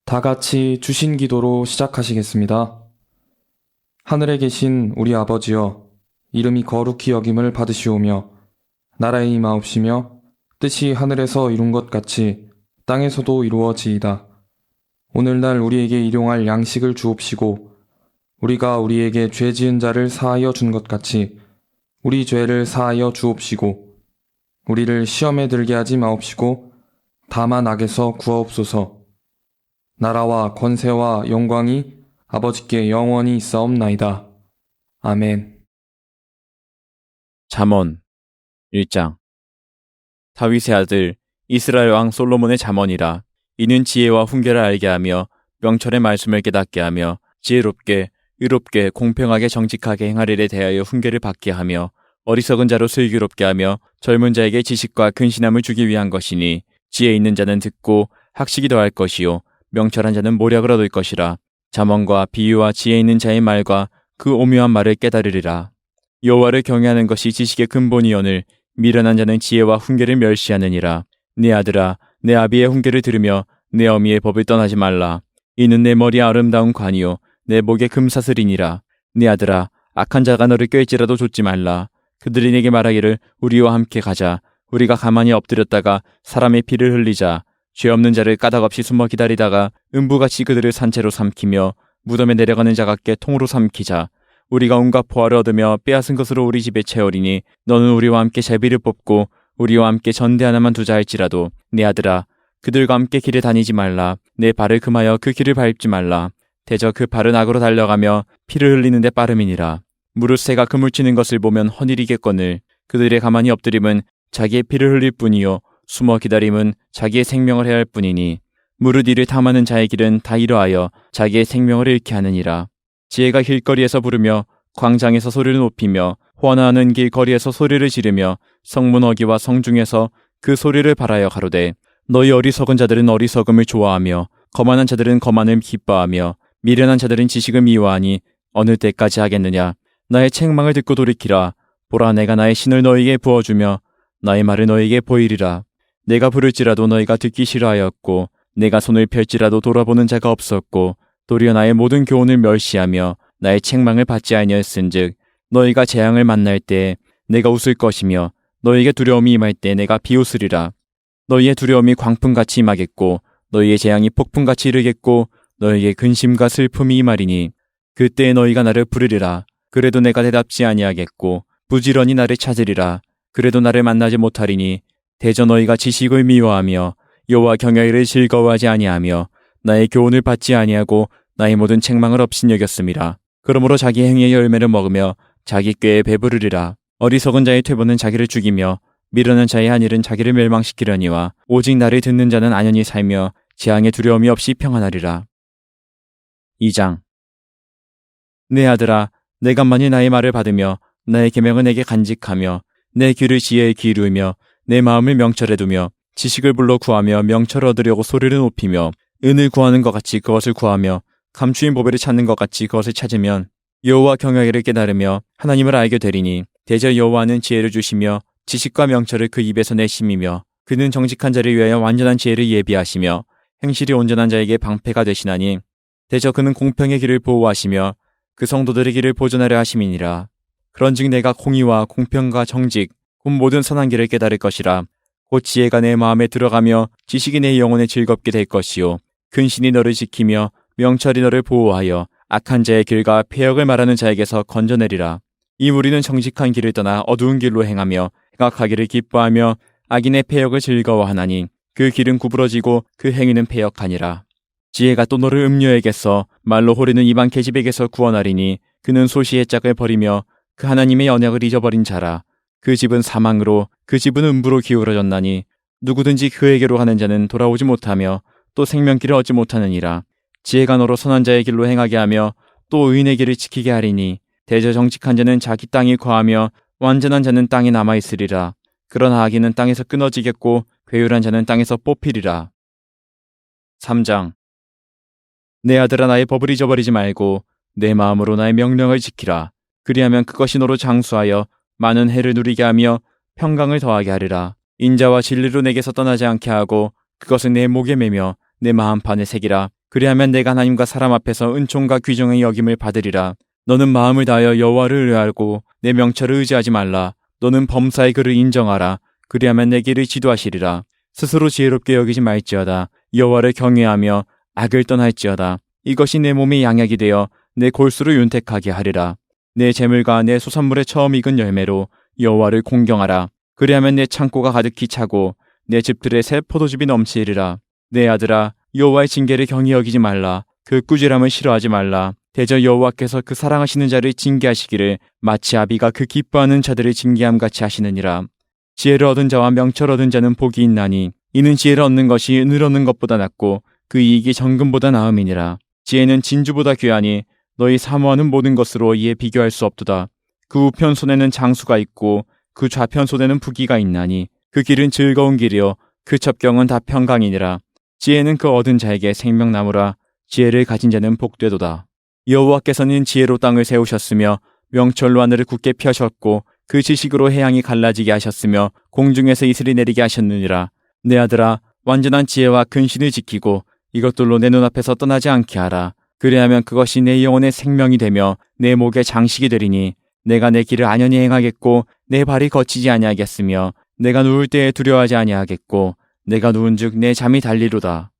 다 같이 주신 기도로 시작하시겠습니다. 하늘에 계신 우리 아버지여, 이름이 거룩히 여김을 받으시오며, 나라의 임하옵시며, 뜻이 하늘에서 이룬 것 같이 땅에서도 이루어지이다. 오늘날 우리에게 일용할 양식을 주옵시고, 우리가 우리에게 죄 지은 자를 사하여 준 것 같이 우리 죄를 사하여 주옵시고, 우리를 시험에 들게 하지 마옵시고, 다만 악에서 구하옵소서. 나라와 권세와 영광이 아버지께 영원히 있사옵나이다. 아멘. 잠언 1장. 다윗의 아들 이스라엘 왕 솔로몬의 잠언이라. 이는 지혜와 훈계를 알게 하며 명철의 말씀을 깨닫게 하며 지혜롭게 의롭게 공평하게 정직하게 행하리에 대하여 훈계를 받게 하며 어리석은 자로 슬기롭게 하며 젊은 자에게 지식과 근신함을 주기 위한 것이니, 지혜 있는 자는 듣고 학식이 더할 것이요 명철한 자는 모략을 얻을 것이라. 잠언과 비유와 지혜 있는 자의 말과 그 오묘한 말을 깨달으리라. 여호와를 경외하는 것이 지식의 근본이오늘 미련한 자는 지혜와 훈계를 멸시하느니라. 내 아들아, 내 아비의 훈계를 들으며 내 어미의 법을 떠나지 말라. 이는 내 머리에 아름다운 관이요 내 목에 금사슬이니라. 내 아들아, 악한 자가 너를 꿰일지라도 좇지 말라. 그들이 내게 말하기를 우리와 함께 가자. 우리가 가만히 엎드렸다가 사람의 피를 흘리자. 죄 없는 자를 까닭없이 숨어 기다리다가 음부같이 그들을 산채로 삼키며 무덤에 내려가는 자 같게 통으로 삼키자. 우리가 온갖 보화를 얻으며 빼앗은 것으로 우리 집에 채우리니, 너는 우리와 함께 제비를 뽑고 우리와 함께 전대 하나만 두자 할지라도 내 아들아, 그들과 함께 길에 다니지 말라. 내 발을 금하여 그 길을 밟지 말라. 대저 그 발은 악으로 달려가며 피를 흘리는데 빠름이니라. 무릇 새가 그물 치는 것을 보면 허니리겠거늘 그들의 가만히 엎드림은 자기의 피를 흘릴 뿐이요 숨어 기다림은 자기의 생명을 해야 할 뿐이니, 무릇 이를 탐하는 자의 길은 다 이러하여 자기의 생명을 잃게 하느니라. 지혜가 길거리에서 부르며 광장에서 소리를 높이며 호환하는 길거리에서 소리를 지르며 성문 어귀와 성중에서 그 소리를 발하여 가로되, 너희 어리석은 자들은 어리석음을 좋아하며 거만한 자들은 거만을 기뻐하며 미련한 자들은 지식을 미워하니 어느 때까지 하겠느냐. 나의 책망을 듣고 돌이키라. 보라, 내가 나의 신을 너희에게 부어주며 나의 말을 너희에게 보이리라. 내가 부를지라도 너희가 듣기 싫어하였고 내가 손을 펼지라도 돌아보는 자가 없었고 도리어 나의 모든 교훈을 멸시하며 나의 책망을 받지 아니하였은즉, 너희가 재앙을 만날 때에 내가 웃을 것이며 너희에게 두려움이 임할 때에 내가 비웃으리라. 너희의 두려움이 광풍같이 임하겠고 너희의 재앙이 폭풍같이 이르겠고 너희에게 근심과 슬픔이 임하리니, 그때에 너희가 나를 부르리라. 그래도 내가 대답지 아니하겠고 부지런히 나를 찾으리라. 그래도 나를 만나지 못하리니, 대저 너희가 지식을 미워하며 여호와 경외를 즐거워하지 아니하며 나의 교훈을 받지 아니하고 나의 모든 책망을 업신여겼음이라. 그러므로 자기 행위의 열매를 먹으며 자기 꾀에 배부르리라. 어리석은 자의 퇴보는 자기를 죽이며 미련한 자의 한 일은 자기를 멸망시키려니와 오직 나를 듣는 자는 안연히 살며 재앙의 두려움이 없이 평안하리라. 2장. 내 아들아, 내가 만일 나의 말을 받으며 나의 계명을 내게 간직하며 내 귀를 지혜에 기울이며 내 마음을 명철에 두며 지식을 불러 구하며 명철을 얻으려고 소리를 높이며 은을 구하는 것 같이 그것을 구하며 감추인 보배를 찾는 것 같이 그것을 찾으면 여호와 경외를 깨달으며 하나님을 알게 되리니, 대저 여호와는 지혜를 주시며 지식과 명철을 그 입에서 내심이며 그는 정직한 자를 위하여 완전한 지혜를 예비하시며 행실이 온전한 자에게 방패가 되시나니, 대저 그는 공평의 길을 보호하시며 그 성도들의 길을 보존하려 하심이니라. 그런즉 내가 공의와 공평과 정직 곧 모든 선한 길을 깨달을 것이라. 곧 지혜가 내 마음에 들어가며 지식이 내 영혼에 즐겁게 될 것이요 근신이 너를 지키며 명철이 너를 보호하여 악한 자의 길과 패역을 말하는 자에게서 건져내리라. 이 무리는 정직한 길을 떠나 어두운 길로 행하며 행악하기를 기뻐하며 악인의 패역을 즐거워하나니, 그 길은 구부러지고 그 행위는 패역하니라. 지혜가 또 너를 음녀에게서 말로 호르는 이방 계집에게서 구원하리니, 그는 소시의 짝을 버리며 그 하나님의 언약을 잊어버린 자라. 그 집은 사망으로 그 집은 음부로 기울어졌나니, 누구든지 그에게로 가는 자는 돌아오지 못하며 또 생명길을 얻지 못하느니라. 지혜가 너로 선한 자의 길로 행하게 하며 또 의인의 길을 지키게 하리니, 대저 정직한 자는 자기 땅이 거하며 완전한 자는 땅에 남아있으리라. 그러나 악인은 땅에서 끊어지겠고 괴율한 자는 땅에서 뽑히리라. 3장. 내 아들아, 나의 법을 잊어버리지 말고 내 마음으로 나의 명령을 지키라. 그리하면 그것이 너로 장수하여 많은 해를 누리게 하며 평강을 더하게 하리라. 인자와 진리로 내게서 떠나지 않게 하고 그것은 내 목에 매며 내 마음판에 새기라. 그리하면 내가 하나님과 사람 앞에서 은총과 귀정의 여김을 받으리라. 너는 마음을 다하여 여호와를 의뢰하고 내 명철을 의지하지 말라. 너는 범사의 그를 인정하라. 그리하면 내 길을 지도하시리라. 스스로 지혜롭게 여기지 말지어다. 여호와를 경외하며 악을 떠날지어다. 이것이 내 몸의 양약이 되어 내 골수를 윤택하게 하리라. 내 재물과 내 소산물의 처음 익은 열매로 여호와를 공경하라. 그리하면 내 창고가 가득히 차고 내 집들의 새 포도즙이 넘치리라. 내 아들아, 여호와의 징계를 경히 여기지 말라. 그 꾸지람을 싫어하지 말라. 대저 여호와께서 그 사랑하시는 자를 징계하시기를 마치 아비가 그 기뻐하는 자들을 징계함 같이 하시느니라. 지혜를 얻은 자와 명철 얻은 자는 복이 있나니 이는 지혜를 얻는 것이 은을 얻는 것보다 낫고 그 이익이 정금보다 나음이니라. 지혜는 진주보다 귀하니 너희 사모하는 모든 것으로 이에 비교할 수 없도다. 그 우편 손에는 장수가 있고 그 좌편 손에는 부귀가 있나니 그 길은 즐거운 길이요 그 첩경은 다 평강이니라. 지혜는 그 얻은 자에게 생명나무라. 지혜를 가진 자는 복되도다. 여호와께서는 지혜로 땅을 세우셨으며 명철로 하늘을 굳게 펴셨고 그 지식으로 해양이 갈라지게 하셨으며 공중에서 이슬이 내리게 하셨느니라. 내 아들아, 완전한 지혜와 근신을 지키고 이것들로 내 눈앞에서 떠나지 않게 하라. 그리하면 그것이 내 영혼의 생명이 되며 내 목의 장식이 되리니 내가 내 길을 안연히 행하겠고 내 발이 거치지 아니하겠으며 내가 누울 때에 두려워하지 아니하겠고 내가 누운즉 내 잠이 달리로다.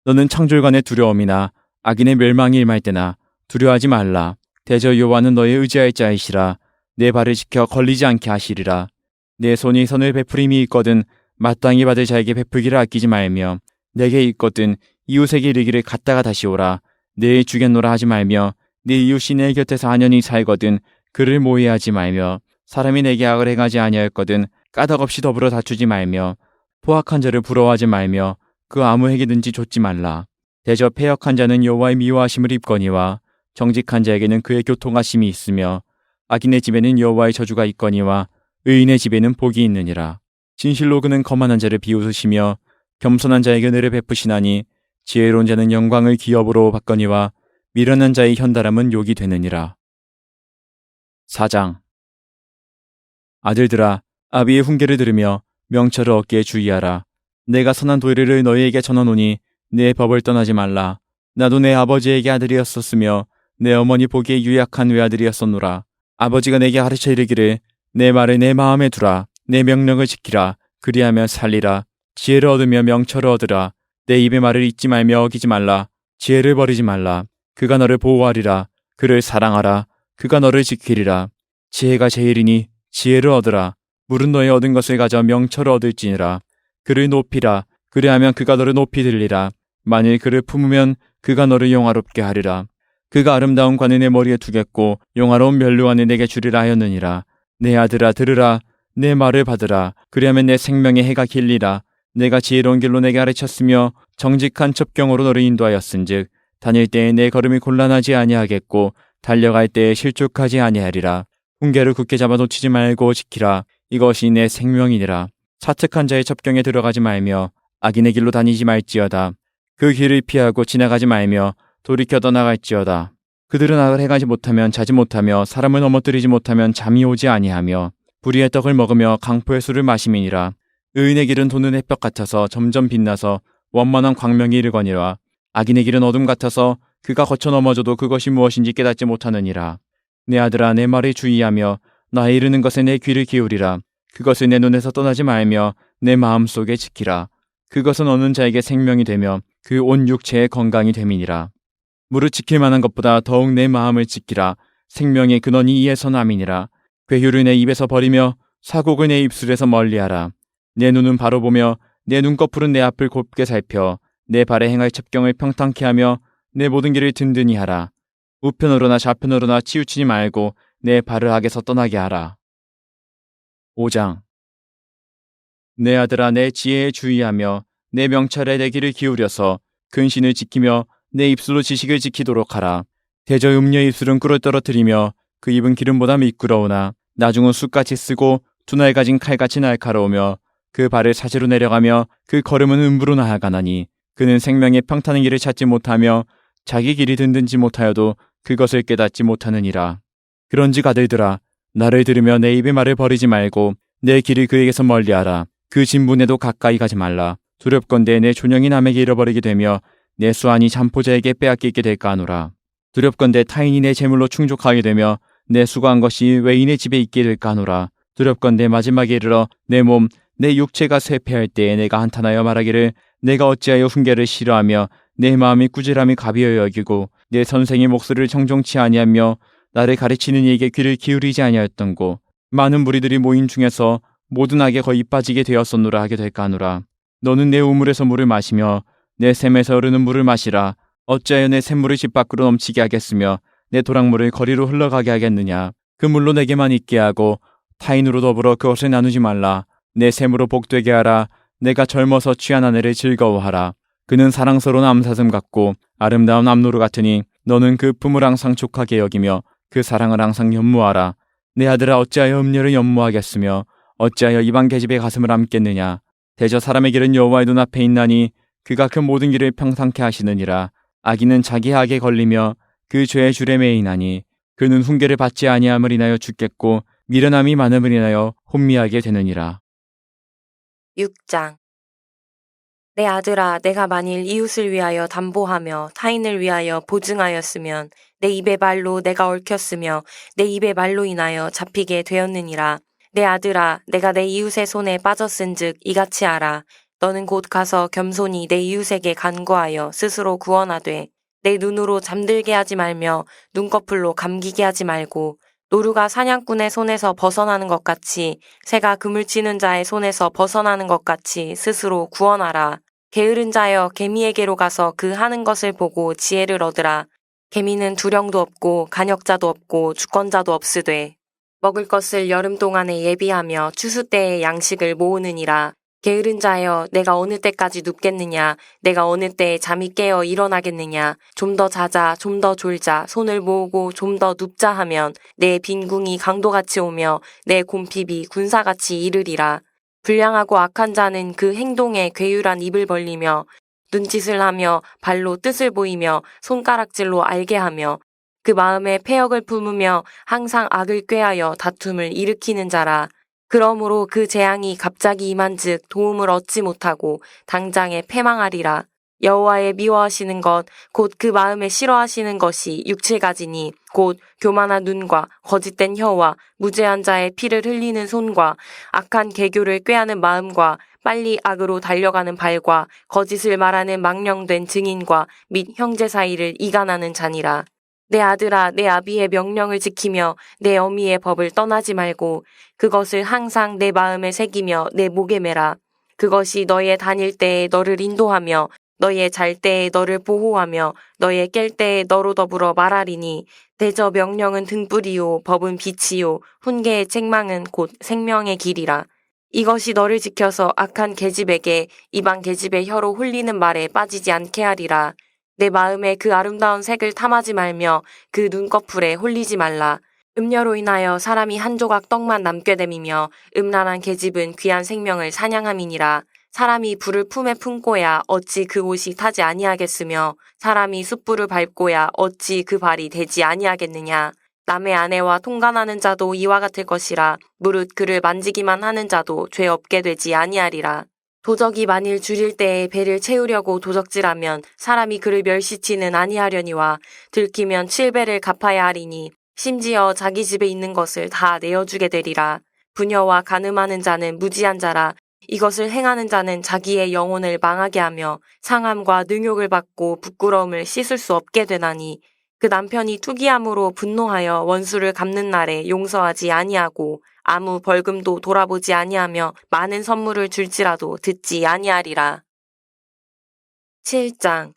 너는 창졸간의 두려움이나 악인의 멸망이 임할 때나 두려워하지 말라. 대저 여호와는 너의 의지할 자이시라. 내 발을 지켜 걸리지 않게 하시리라. 내 손이 선을 베풀임이 있거든 마땅히 받을 자에게 베풀기를 아끼지 말며 내게 있거든 이웃에게 이르기를 갔다가 다시 오라. 내일 주겠노라 하지 말며 네 이웃이 내 곁에서 안연히 살거든 그를 모해하지 말며 사람이 내게 악을 행하지 아니하였거든 까닭없이 더불어 다투지 말며 포악한 자를 부러워하지 말며 그 아무에게든지 좇지 말라. 대저 패역한 자는 여호와의 미워하심을 입거니와 정직한 자에게는 그의 교통하심이 있으며 악인의 집에는 여호와의 저주가 있거니와 의인의 집에는 복이 있느니라. 진실로 그는 거만한 자를 비웃으시며 겸손한 자에게 은혜를 베푸시나니 지혜로운 자는 영광을 기업으로 받거니와 미련한 자의 현달함은 욕이 되느니라. 4장. 아들들아, 아비의 훈계를 들으며 명철을 얻기에 주의하라. 내가 선한 도리를 너희에게 전하노니 내 법을 떠나지 말라. 나도 내 아버지에게 아들이었었으며 내 어머니 보기에 유약한 외아들이었었노라. 아버지가 내게 가르쳐 이르기를 내 말을 내 마음에 두라. 내 명령을 지키라. 그리하면 살리라. 지혜를 얻으며 명철을 얻으라. 내 입의 말을 잊지 말며 어기지 말라. 지혜를 버리지 말라. 그가 너를 보호하리라. 그를 사랑하라. 그가 너를 지키리라. 지혜가 제일이니 지혜를 얻으라. 물은 너의 얻은 것을 가져 명철을 얻을지니라. 그를 높이라. 그리하면 그가 너를 높이 들리라. 만일 그를 품으면 그가 너를 영화롭게 하리라. 그가 아름다운 관을 내 머리에 두겠고 영화로운 면류관을 내게 주리라 하였느니라. 내 아들아 들으라. 내 말을 받으라. 그리하면 내 생명의 해가 길리라. 내가 지혜로운 길로 내게 가르쳤으며 정직한 첩경으로 너를 인도하였은즉 다닐 때에 내 걸음이 곤란하지 아니하겠고 달려갈 때에 실족하지 아니하리라. 훈계를 굳게 잡아 놓치지 말고 지키라. 이것이 내 생명이니라. 사특한 자의 첩경에 들어가지 말며 악인의 길로 다니지 말지어다. 그 길을 피하고 지나가지 말며 돌이켜 떠나갈지어다. 그들은 악을 행하지 못하면 자지 못하며 사람을 넘어뜨리지 못하면 잠이 오지 아니하며 불의의 떡을 먹으며 강포의 술을 마심이니라. 의인의 길은 도는 햇볕 같아서 점점 빛나서 원만한 광명이 이르거니와 악인의 길은 어둠 같아서 그가 거쳐 넘어져도 그것이 무엇인지 깨닫지 못하느니라. 내 아들아 내 말을 주의하며 나의 이르는 것에 내 귀를 기울이라. 그것을 내 눈에서 떠나지 말며 내 마음속에 지키라. 그것은 어느 자에게 생명이 되며 그 온 육체의 건강이 됨이니라. 무릇 지킬 만한 것보다 더욱 내 마음을 지키라. 생명의 근원이 이에서 남이니라. 괴휴를 내 입에서 버리며 사곡을 내 입술에서 멀리하라. 내 눈은 바로 보며 내 눈꺼풀은 내 앞을 곱게 살펴 내 발에 행할 첩경을 평탄케 하며 내 모든 길을 든든히 하라. 우편으로나 좌편으로나 치우치지 말고 내 발을 악에서 떠나게 하라. 5장. 내 아들아 내 지혜에 주의하며 내 명찰에 내 귀를 기울여서 근신을 지키며 내 입술로 지식을 지키도록 하라. 대저 음녀의 입술은 꿀을 떨어뜨리며 그 입은 기름보다 미끄러우나 나중은 숯같이 쓰고 두 날 가진 칼같이 날카로우며 그 발을 사지로 내려가며 그 걸음은 음부로 나아가나니 그는 생명의 평탄한 길을 찾지 못하며 자기 길이 든든지 못하여도 그것을 깨닫지 못하느니라. 그런즉 아들들아 나를 들으며 내 입의 말을 버리지 말고 내 길을 그에게서 멀리하라. 그 진분에도 가까이 가지 말라. 두렵건대 내 존영이 남에게 잃어버리게 되며 내 수완이 잠포자에게 빼앗기게 될까 하노라. 두렵건대 타인이 내 재물로 충족하게 되며 내 수고한 것이 외인의 집에 있게 될까 하노라. 두렵건대 마지막에 이르러 내 몸, 내 육체가 쇠폐할 때에 내가 한탄하여 말하기를 내가 어찌하여 훈계를 싫어하며 내 마음이 꾸지람이 가비어 여기고 내 선생의 목소리를 정종치 아니하며 나를 가르치는 이에게 귀를 기울이지 아니하였던고. 많은 무리들이 모인 중에서 모든 악에 거의 빠지게 되었었노라 하게 될까 하노라. 너는 내 우물에서 물을 마시며 내 샘에서 흐르는 물을 마시라. 어찌하여 내 샘물을 집 밖으로 넘치게 하겠으며 내 도랑물을 거리로 흘러가게 하겠느냐. 그 물로 내게만 있게 하고 타인으로 더불어 그것을 나누지 말라. 내 샘으로 복되게 하라. 내가 젊어서 취한 아내를 즐거워하라. 그는 사랑스러운 암사슴 같고 아름다운 암노루 같으니 너는 그 품을 항상 족하게 여기며 그 사랑을 항상 연모하라. 내 아들아 어찌하여 음녀를 연모하겠으며 어찌하여 이방 계집의 가슴을 안겠느냐. 대저 사람의 길은 여호와의 눈앞에 있나니 그가 그 모든 길을 평상케 하시느니라. 악인은 자기 악에 걸리며 그 죄의 줄에 매이나니 그는 훈계를 받지 아니함을 인하여 죽겠고 미련함이 많음을 인하여 혼미하게 되느니라. 6장. 내 아들아, 내가 만일 이웃을 위하여 담보하며 타인을 위하여 보증하였으면 내 입의 말로 내가 얽혔으며 내 입의 말로 인하여 잡히게 되었느니라. 내 아들아, 내가 내 이웃의 손에 빠졌은즉 이같이 하라. 너는 곧 가서 겸손히 내 이웃에게 간구하여 스스로 구원하되 내 눈으로 잠들게 하지 말며 눈꺼풀로 감기게 하지 말고 노루가 사냥꾼의 손에서 벗어나는 것 같이 새가 그물 치는 자의 손에서 벗어나는 것 같이 스스로 구원하라. 게으른 자여 개미에게로 가서 그 하는 것을 보고 지혜를 얻으라. 개미는 두령도 없고 간역자도 없고 주권자도 없으되 먹을 것을 여름 동안에 예비하며 추수 때에 양식을 모으느니라. 게으른 자여 내가 어느 때까지 눕겠느냐. 내가 어느 때에 잠이 깨어 일어나겠느냐. 좀 더 자자 좀 더 졸자 손을 모으고 좀 더 눕자 하면 내 빈궁이 강도같이 오며 내 곰핍이 군사같이 이르리라. 불량하고 악한 자는 그 행동에 괴유란 입을 벌리며 눈짓을 하며 발로 뜻을 보이며 손가락질로 알게 하며 그 마음에 패역을 품으며 항상 악을 꾀하여 다툼을 일으키는 자라. 그러므로 그 재앙이 갑자기 임한즉 도움을 얻지 못하고 당장에 패망하리라. 여호와의 미워하시는 것 곧 그 마음에 싫어하시는 것이 6-7가지니 곧 교만한 눈과 거짓된 혀와 무죄한 자의 피를 흘리는 손과 악한 계교를 꾀하는 마음과 빨리 악으로 달려가는 발과 거짓을 말하는 망령된 증인과 및 형제 사이를 이간하는 자니라. 내 아들아, 내 아비의 명령을 지키며 내 어미의 법을 떠나지 말고 그것을 항상 내 마음에 새기며 내 목에 매라. 그것이 너의 다닐 때에 너를 인도하며 너의 잘 때에 너를 보호하며 너의 깰 때에 너로 더불어 말하리니 대저 명령은 등불이요 법은 빛이요 훈계의 책망은 곧 생명의 길이라. 이것이 너를 지켜서 악한 계집에게 이방 계집의 혀로 홀리는 말에 빠지지 않게 하리라. 내 마음에 그 아름다운 색을 탐하지 말며 그 눈꺼풀에 홀리지 말라. 음녀로 인하여 사람이 한 조각 떡만 남게 됨이며 음란한 계집은 귀한 생명을 사냥함이니라. 사람이 불을 품에 품고야 어찌 그 옷이 타지 아니하겠으며 사람이 숯불을 밟고야 어찌 그 발이 되지 아니하겠느냐. 남의 아내와 통간하는 자도 이와 같을 것이라. 무릇 그를 만지기만 하는 자도 죄 없게 되지 아니하리라. 도적이 만일 줄일 때에 배를 채우려고 도적질하면 사람이 그를 멸시치는 아니하려니와 들키면 7배를 갚아야 하리니 심지어 자기 집에 있는 것을 다 내어주게 되리라. 부녀와 간음하는 자는 무지한 자라. 이것을 행하는 자는 자기의 영혼을 망하게 하며 상함과 능욕을 받고 부끄러움을 씻을 수 없게 되나니 그 남편이 투기함으로 분노하여 원수를 갚는 날에 용서하지 아니하고 아무 벌금도 돌아보지 아니하며 많은 선물을 줄지라도 듣지 아니하리라. 7장.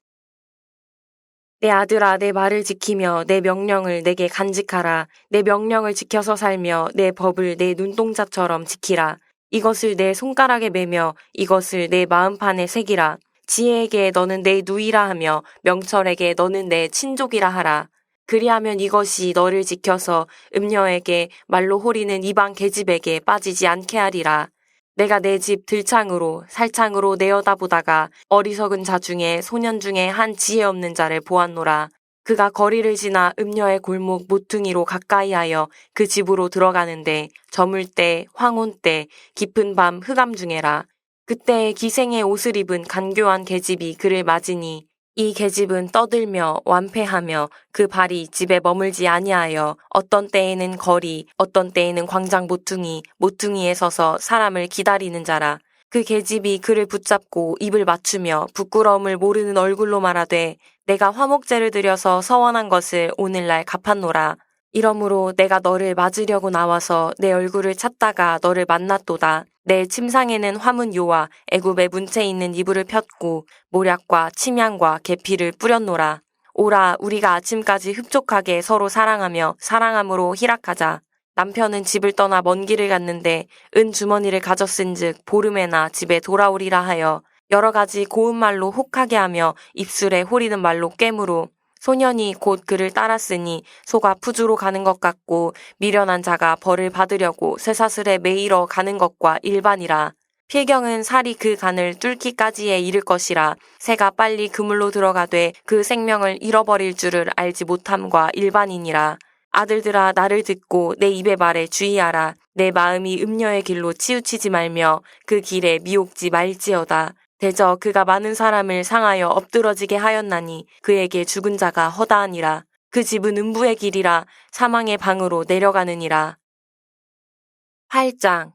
내 아들아, 내 말을 지키며 내 명령을 내게 간직하라. 내 명령을 지켜서 살며 내 법을 내 눈동자처럼 지키라. 이것을 내 손가락에 매며 이것을 내 마음판에 새기라. 지혜에게 너는 내 누이라 하며 명철에게 너는 내 친족이라 하라. 그리하면 이것이 너를 지켜서 음녀에게 말로 호리는 이방 계집에게 빠지지 않게 하리라. 내가 내 집 들창으로 살창으로 내어다보다가 어리석은 자 중에 소년 중에 한 지혜 없는 자를 보았노라. 그가 거리를 지나 음녀의 골목 모퉁이로 가까이하여 그 집으로 들어가는데 저물 때, 황혼 때, 깊은 밤 흑암 중에라. 그때에 기생의 옷을 입은 간교한 계집이 그를 맞으니 이 계집은 떠들며 완패하며 그 발이 집에 머물지 아니하여 어떤 때에는 거리, 어떤 때에는 광장 모퉁이, 모퉁이에 서서 사람을 기다리는 자라. 그 계집이 그를 붙잡고 입을 맞추며 부끄러움을 모르는 얼굴로 말하되 내가 화목제를 드려서 서원한 것을 오늘날 갚았노라. 이러므로 내가 너를 맞으려고 나와서 내 얼굴을 찾다가 너를 만났도다. 내 침상에는 화문요와 애굽의 문채 있는 이불을 폈고 모략과 침향과 계피를 뿌렸노라. 오라 우리가 아침까지 흡족하게 서로 사랑하며 사랑함으로 희락하자. 남편은 집을 떠나 먼 길을 갔는데 은 주머니를 가졌은즉 보름에나 집에 돌아오리라 하여 여러 가지 고운 말로 혹하게 하며 입술에 호리는 말로 꿰므로 소년이 곧 그를 따랐으니 소가 푸주로 가는 것 같고 미련한 자가 벌을 받으려고 쇠사슬에 매이러 가는 것과 일반이라. 필경은 살이 그 간을 뚫기까지에 이를 것이라. 새가 빨리 그물로 들어가되 그 생명을 잃어버릴 줄을 알지 못함과 일반이니라. 아들들아 나를 듣고 내 입의 말에 주의하라. 내 마음이 음녀의 길로 치우치지 말며 그 길에 미혹지 말지어다. 대저 그가 많은 사람을 상하여 엎드러지게 하였나니 그에게 죽은 자가 허다하니라. 그 집은 음부의 길이라 사망의 방으로 내려가느니라. 8장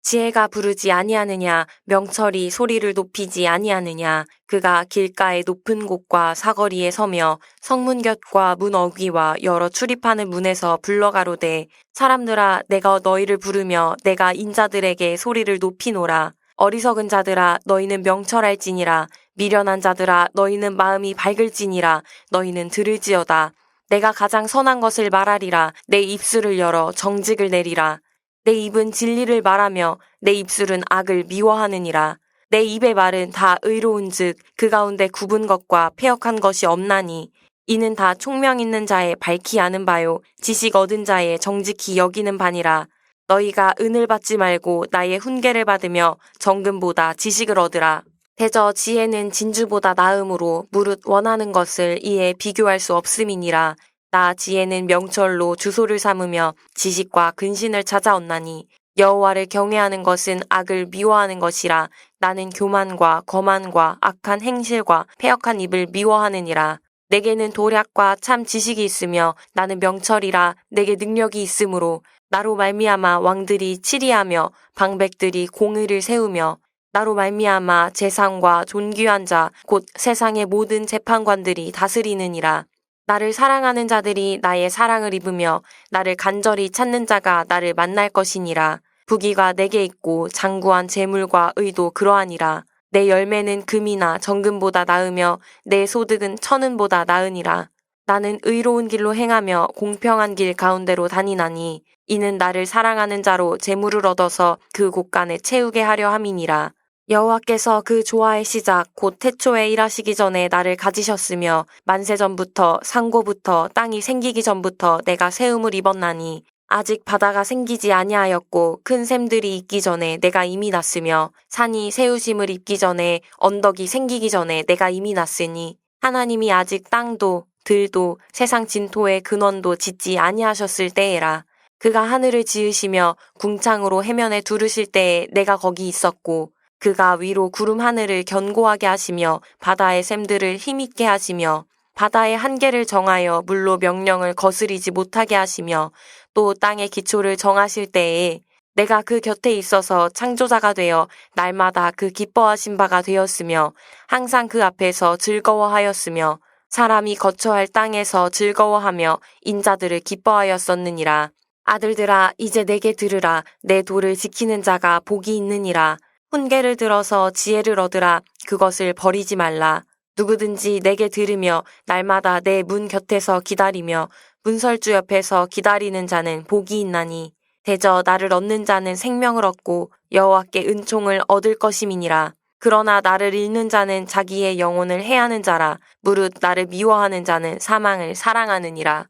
지혜가 부르지 아니하느냐 명철이 소리를 높이지 아니하느냐 그가 길가의 높은 곳과 사거리에 서며 성문 곁과 문 어귀와 여러 출입하는 문에서 불러가로되 사람들아 내가 너희를 부르며 내가 인자들에게 소리를 높이노라. 어리석은 자들아 너희는 명철할지니라. 미련한 자들아 너희는 마음이 밝을지니라. 너희는 들을지어다. 내가 가장 선한 것을 말하리라. 내 입술을 열어 정직을 내리라. 내 입은 진리를 말하며 내 입술은 악을 미워하느니라. 내 입의 말은 다 의로운즉 그 가운데 굽은 것과 패역한 것이 없나니 이는 다 총명 있는 자의 밝히 아는 바요 지식 얻은 자의 정직히 여기는 바니라. 너희가 은을 받지 말고 나의 훈계를 받으며 정금보다 지식을 얻으라. 대저 지혜는 진주보다 나음으로 무릇 원하는 것을 이에 비교할 수 없음이니라. 나 지혜는 명철로 주소를 삼으며 지식과 근신을 찾아온나니 여호와를 경외하는 것은 악을 미워하는 것이라. 나는 교만과 거만과 악한 행실과 패역한 입을 미워하느니라. 내게는 도략과 참 지식이 있으며 나는 명철이라. 내게 능력이 있으므로 나로 말미암아 왕들이 치리하며 방백들이 공의를 세우며 나로 말미암아 재상과 존귀한 자 곧 세상의 모든 재판관들이 다스리느니라. 나를 사랑하는 자들이 나의 사랑을 입으며 나를 간절히 찾는 자가 나를 만날 것이니라. 부귀가 내게 있고 장구한 재물과 의도 그러하니라. 내 열매는 금이나 정금보다 나으며 내 소득은 천은보다 나으니라. 나는 의로운 길로 행하며 공평한 길 가운데로 다니나니 이는 나를 사랑하는 자로 재물을 얻어서 그 곳간에 채우게 하려 함이니라. 여호와께서 그 조화의 시작 곧 태초에 일하시기 전에 나를 가지셨으며 만세 전부터 상고부터 땅이 생기기 전부터 내가 세움을 입었나니 아직 바다가 생기지 아니하였고 큰 샘들이 있기 전에 내가 이미 났으며 산이 세우심을 입기 전에 언덕이 생기기 전에 내가 이미 났으니 하나님이 아직 땅도 들도 세상 진토의 근원도 짓지 아니하셨을 때에라. 그가 하늘을 지으시며 궁창으로 해면에 두르실 때에 내가 거기 있었고 그가 위로 구름 하늘을 견고하게 하시며 바다의 샘들을 힘있게 하시며 바다의 한계를 정하여 물로 명령을 거스리지 못하게 하시며 또 땅의 기초를 정하실 때에 내가 그 곁에 있어서 창조자가 되어 날마다 그 기뻐하신 바가 되었으며 항상 그 앞에서 즐거워하였으며 사람이 거처할 땅에서 즐거워하며 인자들을 기뻐하였었느니라. 아들들아 이제 내게 들으라. 내 도를 지키는 자가 복이 있느니라. 훈계를 들어서 지혜를 얻으라. 그것을 버리지 말라. 누구든지 내게 들으며 날마다 내 문 곁에서 기다리며 문설주 옆에서 기다리는 자는 복이 있나니 대저 나를 얻는 자는 생명을 얻고 여호와께 은총을 얻을 것임이니라. 그러나 나를 잃는 자는 자기의 영혼을 해하는 자라. 무릇 나를 미워하는 자는 사망을 사랑하느니라.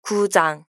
9장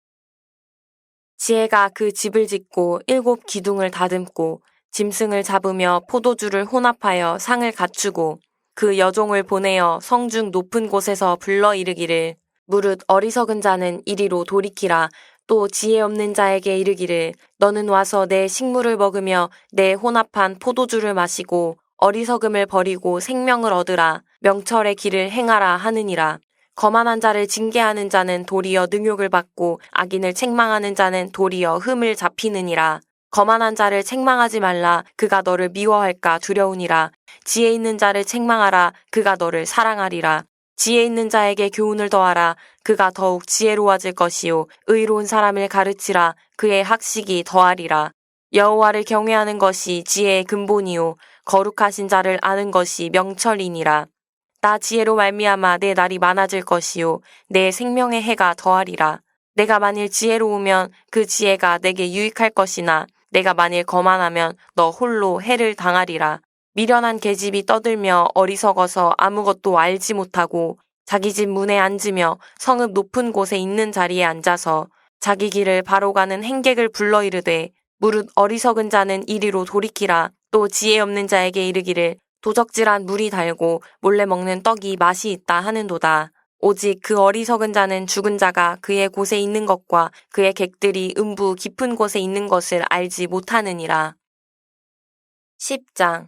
지혜가 그 집을 짓고 7 기둥을 다듬고 짐승을 잡으며 포도주를 혼합하여 상을 갖추고 그 여종을 보내어 성중 높은 곳에서 불러 이르기를 무릇 어리석은 자는 이리로 돌이키라. 또 지혜 없는 자에게 이르기를 너는 와서 내 식물을 먹으며 내 혼합한 포도주를 마시고 어리석음을 버리고 생명을 얻으라. 명철의 길을 행하라 하느니라. 거만한 자를 징계하는 자는 도리어 능욕을 받고 악인을 책망하는 자는 도리어 흠을 잡히느니라. 거만한 자를 책망하지 말라. 그가 너를 미워할까 두려우니라. 지혜 있는 자를 책망하라. 그가 너를 사랑하리라. 지혜 있는 자에게 교훈을 더하라. 그가 더욱 지혜로워질 것이요. 의로운 사람을 가르치라. 그의 학식이 더하리라. 여호와를 경외하는 것이 지혜의 근본이요. 거룩하신 자를 아는 것이 명철이니라. 나 지혜로 말미암아 내 날이 많아질 것이요. 내 생명의 해가 더하리라. 내가 만일 지혜로우면 그 지혜가 내게 유익할 것이나 내가 만일 거만하면 너 홀로 해를 당하리라. 미련한 계집이 떠들며 어리석어서 아무것도 알지 못하고 자기 집 문에 앉으며 성읍 높은 곳에 있는 자리에 앉아서 자기 길을 바로 가는 행객을 불러 이르되 무릇 어리석은 자는 이리로 돌이키라. 또 지혜 없는 자에게 이르기를 도적질한 물이 달고 몰래 먹는 떡이 맛이 있다 하는도다. 오직 그 어리석은 자는 죽은 자가 그의 곳에 있는 것과 그의 객들이 음부 깊은 곳에 있는 것을 알지 못하느니라. 10장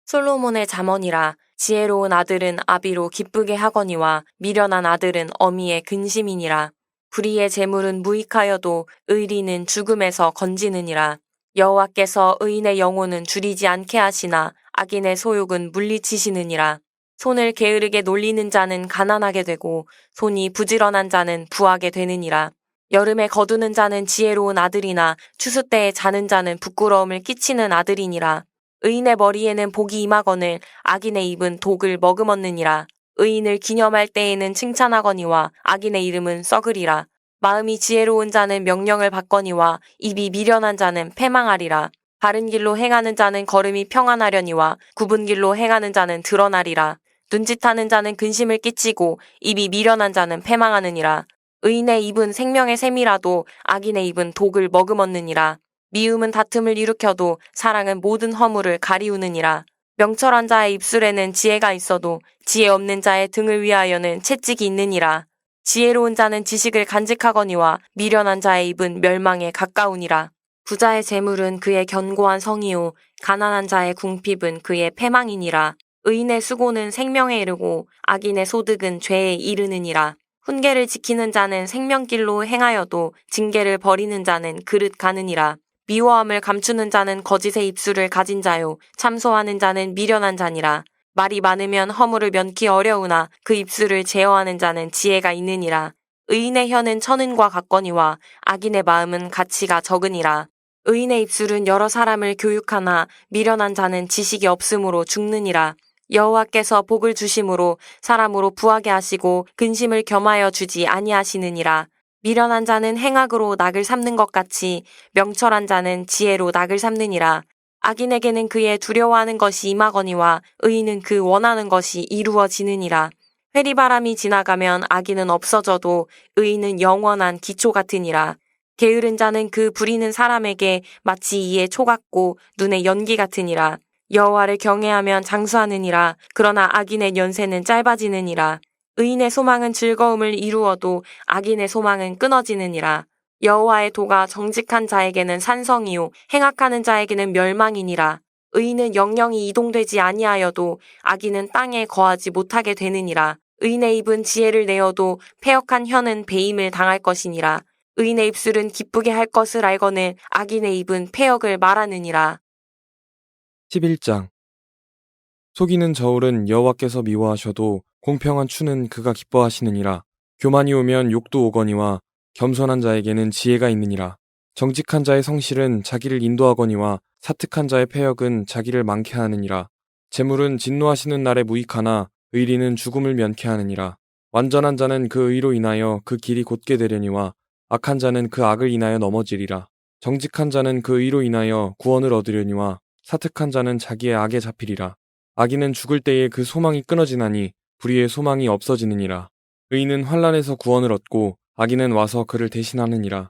솔로몬의 잠언이라. 지혜로운 아들은 아비로 기쁘게 하거니와 미련한 아들은 어미의 근심이니라. 불의의 재물은 무익하여도 의리는 죽음에서 건지느니라. 여호와께서 의인의 영혼은 줄이지 않게 하시나 악인의 소욕은 물리치시느니라. 손을 게으르게 놀리는 자는 가난하게 되고 손이 부지런한 자는 부하게 되느니라. 여름에 거두는 자는 지혜로운 아들이나 추수 때에 자는 자는 부끄러움을 끼치는 아들이니라. 의인의 머리에는 복이 임하거늘 악인의 입은 독을 머금었느니라. 의인을 기념할 때에는 칭찬하거니와 악인의 이름은 썩으리라. 마음이 지혜로운 자는 명령을 받거니와 입이 미련한 자는 패망하리라. 바른 길로 행하는 자는 걸음이 평안하려니와 굽은 길로 행하는 자는 드러나리라. 눈짓하는 자는 근심을 끼치고 입이 미련한 자는 패망하느니라. 의인의 입은 생명의 샘이라도 악인의 입은 독을 머금었느니라. 미움은 다툼을 일으켜도 사랑은 모든 허물을 가리우느니라. 명철한 자의 입술에는 지혜가 있어도 지혜 없는 자의 등을 위하여는 채찍이 있느니라. 지혜로운 자는 지식을 간직하거니와 미련한 자의 입은 멸망에 가까우니라. 부자의 재물은 그의 견고한 성이요 가난한 자의 궁핍은 그의 패망이니라. 의인의 수고는 생명에 이르고 악인의 소득은 죄에 이르느니라. 훈계를 지키는 자는 생명길로 행하여도 징계를 버리는 자는 그릇 가느니라. 미워함을 감추는 자는 거짓의 입술을 가진 자요 참소하는 자는 미련한 자니라. 말이 많으면 허물을 면키 어려우나 그 입술을 제어하는 자는 지혜가 있느니라. 의인의 혀는 천은과 같거니와 악인의 마음은 가치가 적으니라. 의인의 입술은 여러 사람을 교육하나 미련한 자는 지식이 없으므로 죽느니라. 여호와께서 복을 주심으로 사람으로 부하게 하시고 근심을 겸하여 주지 아니하시느니라. 미련한 자는 행악으로 낙을 삼는 것 같이 명철한 자는 지혜로 낙을 삼느니라. 악인에게는 그의 두려워하는 것이 임하거니와 의인은 그 원하는 것이 이루어지느니라. 회리바람이 지나가면 악인은 없어져도 의인은 영원한 기초 같으니라. 게으른 자는 그 부리는 사람에게 마치 이에 초 같고 눈에 연기 같으니라. 여호와를 경외하면 장수하느니라. 그러나 악인의 연세는 짧아지느니라. 의인의 소망은 즐거움을 이루어도 악인의 소망은 끊어지느니라. 여호와의 도가 정직한 자에게는 산성이요 행악하는 자에게는 멸망이니라. 의인은 영영이 이동되지 아니하여도 악인은 땅에 거하지 못하게 되느니라. 의인의 입은 지혜를 내어도 패역한 혀는 배임을 당할 것이니라. 의인의 입술은 기쁘게 할 것을 알거늘 악인의 입은 패역을 말하느니라. 11장 속이는 저울은 여호와께서 미워하셔도 공평한 추는 그가 기뻐하시느니라. 교만이 오면 욕도 오거니와 겸손한 자에게는 지혜가 있느니라. 정직한 자의 성실은 자기를 인도하거니와 사특한 자의 패역은 자기를 많게 하느니라. 재물은 진노하시는 날에 무익하나 의리는 죽음을 면케 하느니라. 완전한 자는 그 의로 인하여 그 길이 곧게 되려니와 악한 자는 그 악을 인하여 넘어지리라. 정직한 자는 그 의로 인하여 구원을 얻으려니와 사특한 자는 자기의 악에 잡히리라. 악인은 죽을 때에 그 소망이 끊어지나니 불의의 소망이 없어지느니라. 의인은 환난에서 구원을 얻고 악인은 와서 그를 대신하느니라.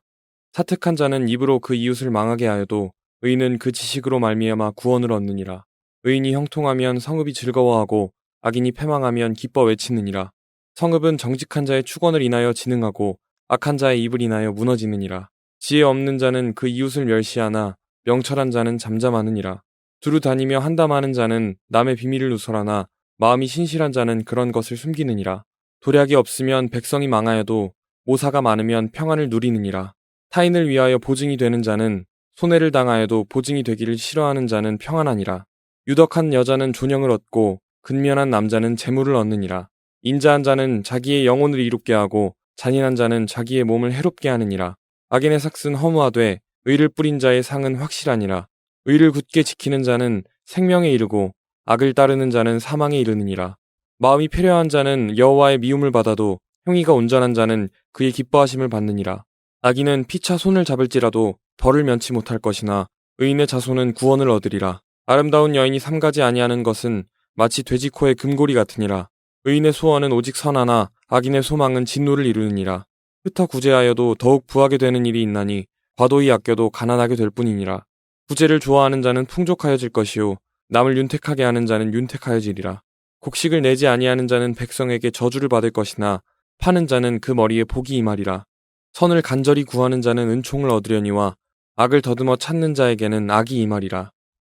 사특한 자는 입으로 그 이웃을 망하게 하여도 의인은 그 지식으로 말미암아 구원을 얻느니라. 의인이 형통하면 성읍이 즐거워하고 악인이 패망하면 기뻐 외치느니라. 성읍은 정직한 자의 축원을 인하여 진흥하고 악한 자의 입을 인하여 무너지느니라. 지혜 없는 자는 그 이웃을 멸시하나 명철한 자는 잠잠하느니라. 두루 다니며 한담하는 자는 남의 비밀을 누설하나 마음이 신실한 자는 그런 것을 숨기느니라. 도략이 없으면 백성이 망하여도 모사가 많으면 평안을 누리느니라. 타인을 위하여 보증이 되는 자는 손해를 당하여도 보증이 되기를 싫어하는 자는 평안하니라. 유덕한 여자는 존영을 얻고 근면한 남자는 재물을 얻느니라. 인자한 자는 자기의 영혼을 이롭게 하고 잔인한 자는 자기의 몸을 해롭게 하느니라. 악인의 삭은 허무하되 의를 뿌린 자의 상은 확실하니라. 의를 굳게 지키는 자는 생명에 이르고 악을 따르는 자는 사망에 이르느니라. 마음이 패려한 자는 여호와의 미움을 받아도 행위가 온전한 자는 그의 기뻐하심을 받느니라. 악인은 피차 손을 잡을지라도 벌을 면치 못할 것이나 의인의 자손은 구원을 얻으리라. 아름다운 여인이 삼가지 아니하는 것은 마치 돼지 코의 금고리 같으니라. 의인의 소원은 오직 선하나 악인의 소망은 진노를 이루느니라. 흩어 구제하여도 더욱 부하게 되는 일이 있나니 과도히 아껴도 가난하게 될 뿐이니라. 구제를 좋아하는 자는 풍족하여질 것이요 남을 윤택하게 하는 자는 윤택하여지리라. 곡식을 내지 아니하는 자는 백성에게 저주를 받을 것이나 파는 자는 그 머리에 복이 임하리라. 선을 간절히 구하는 자는 은총을 얻으려니와 악을 더듬어 찾는 자에게는 악이 임하리라.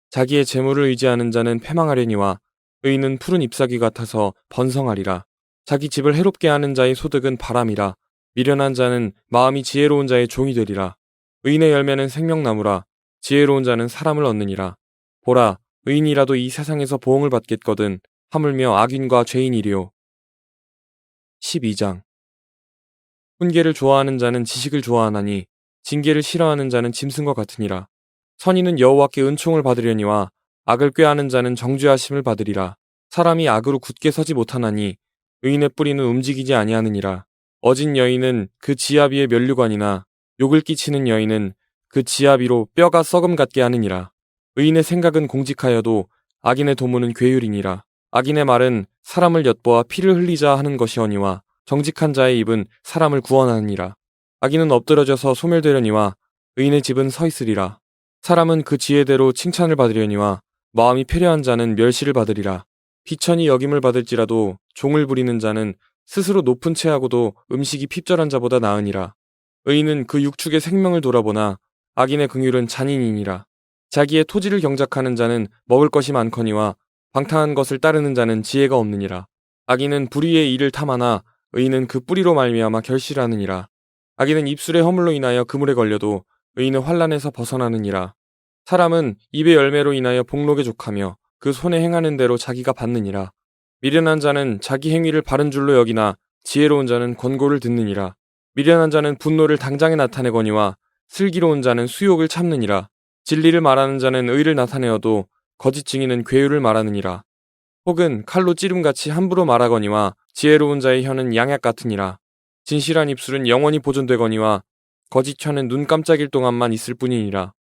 자기의 재물을 의지하는 자는 패망하려니와 의인은 푸른 잎사귀 같아서 번성하리라. 자기 집을 해롭게 하는 자의 소득은 바람이라. 미련한 자는 마음이 지혜로운 자의 종이 되리라. 의인의 열매는 생명나무라. 지혜로운 자는 사람을 얻느니라. 보라, 의인이라도 이 세상에서 보응을 받겠거든 하물며 악인과 죄인이리요. 12장. 훈계를 좋아하는 자는 지식을 좋아하나니 징계를 싫어하는 자는 짐승과 같으니라. 선인은 여호와께 은총을 받으려니와 악을 꾀하는 자는 정죄하심을 받으리라. 사람이 악으로 굳게 서지 못하나니 의인의 뿌리는 움직이지 아니하느니라. 어진 여인은 그 지아비의 면류관이나 욕을 끼치는 여인은 그 지아비로 뼈가 썩음 같게 하느니라. 의인의 생각은 공직하여도 악인의 도모는 괴율이니라. 악인의 말은 사람을 엿보아 피를 흘리자 하는 것이오니와 정직한 자의 입은 사람을 구원하느니라. 악인은 엎드러져서 소멸되려니와 의인의 집은 서 있으리라. 사람은 그 지혜대로 칭찬을 받으려니와 마음이 패려한 자는 멸시를 받으리라. 비천이 여김을 받을지라도 종을 부리는 자는 스스로 높은 채하고도 음식이 핍절한 자보다 나으니라. 의인은 그 육축의 생명을 돌아보나 악인의 긍휼은 잔인이니라. 자기의 토지를 경작하는 자는 먹을 것이 많거니와 방탕한 것을 따르는 자는 지혜가 없느니라. 악인은 불의의 일을 탐하나 의인은 그 뿌리로 말미암아 결실하느니라. 악인은 입술의 허물로 인하여 그물에 걸려도 의인은 환난에서 벗어나느니라. 사람은 입의 열매로 인하여 복록에 족하며 그 손에 행하는 대로 자기가 받느니라. 미련한 자는 자기 행위를 바른 줄로 여기나 지혜로운 자는 권고를 듣느니라. 미련한 자는 분노를 당장에 나타내거니와 슬기로운 자는 수욕을 참느니라. 진리를 말하는 자는 의를 나타내어도 거짓 증인은 괴유를 말하느니라. 혹은 칼로 찌름같이 함부로 말하거니와 지혜로운 자의 혀는 양약 같으니라. 진실한 입술은 영원히 보존되거니와 거짓 혀는 눈 깜짝일 동안만 있을 뿐이니라.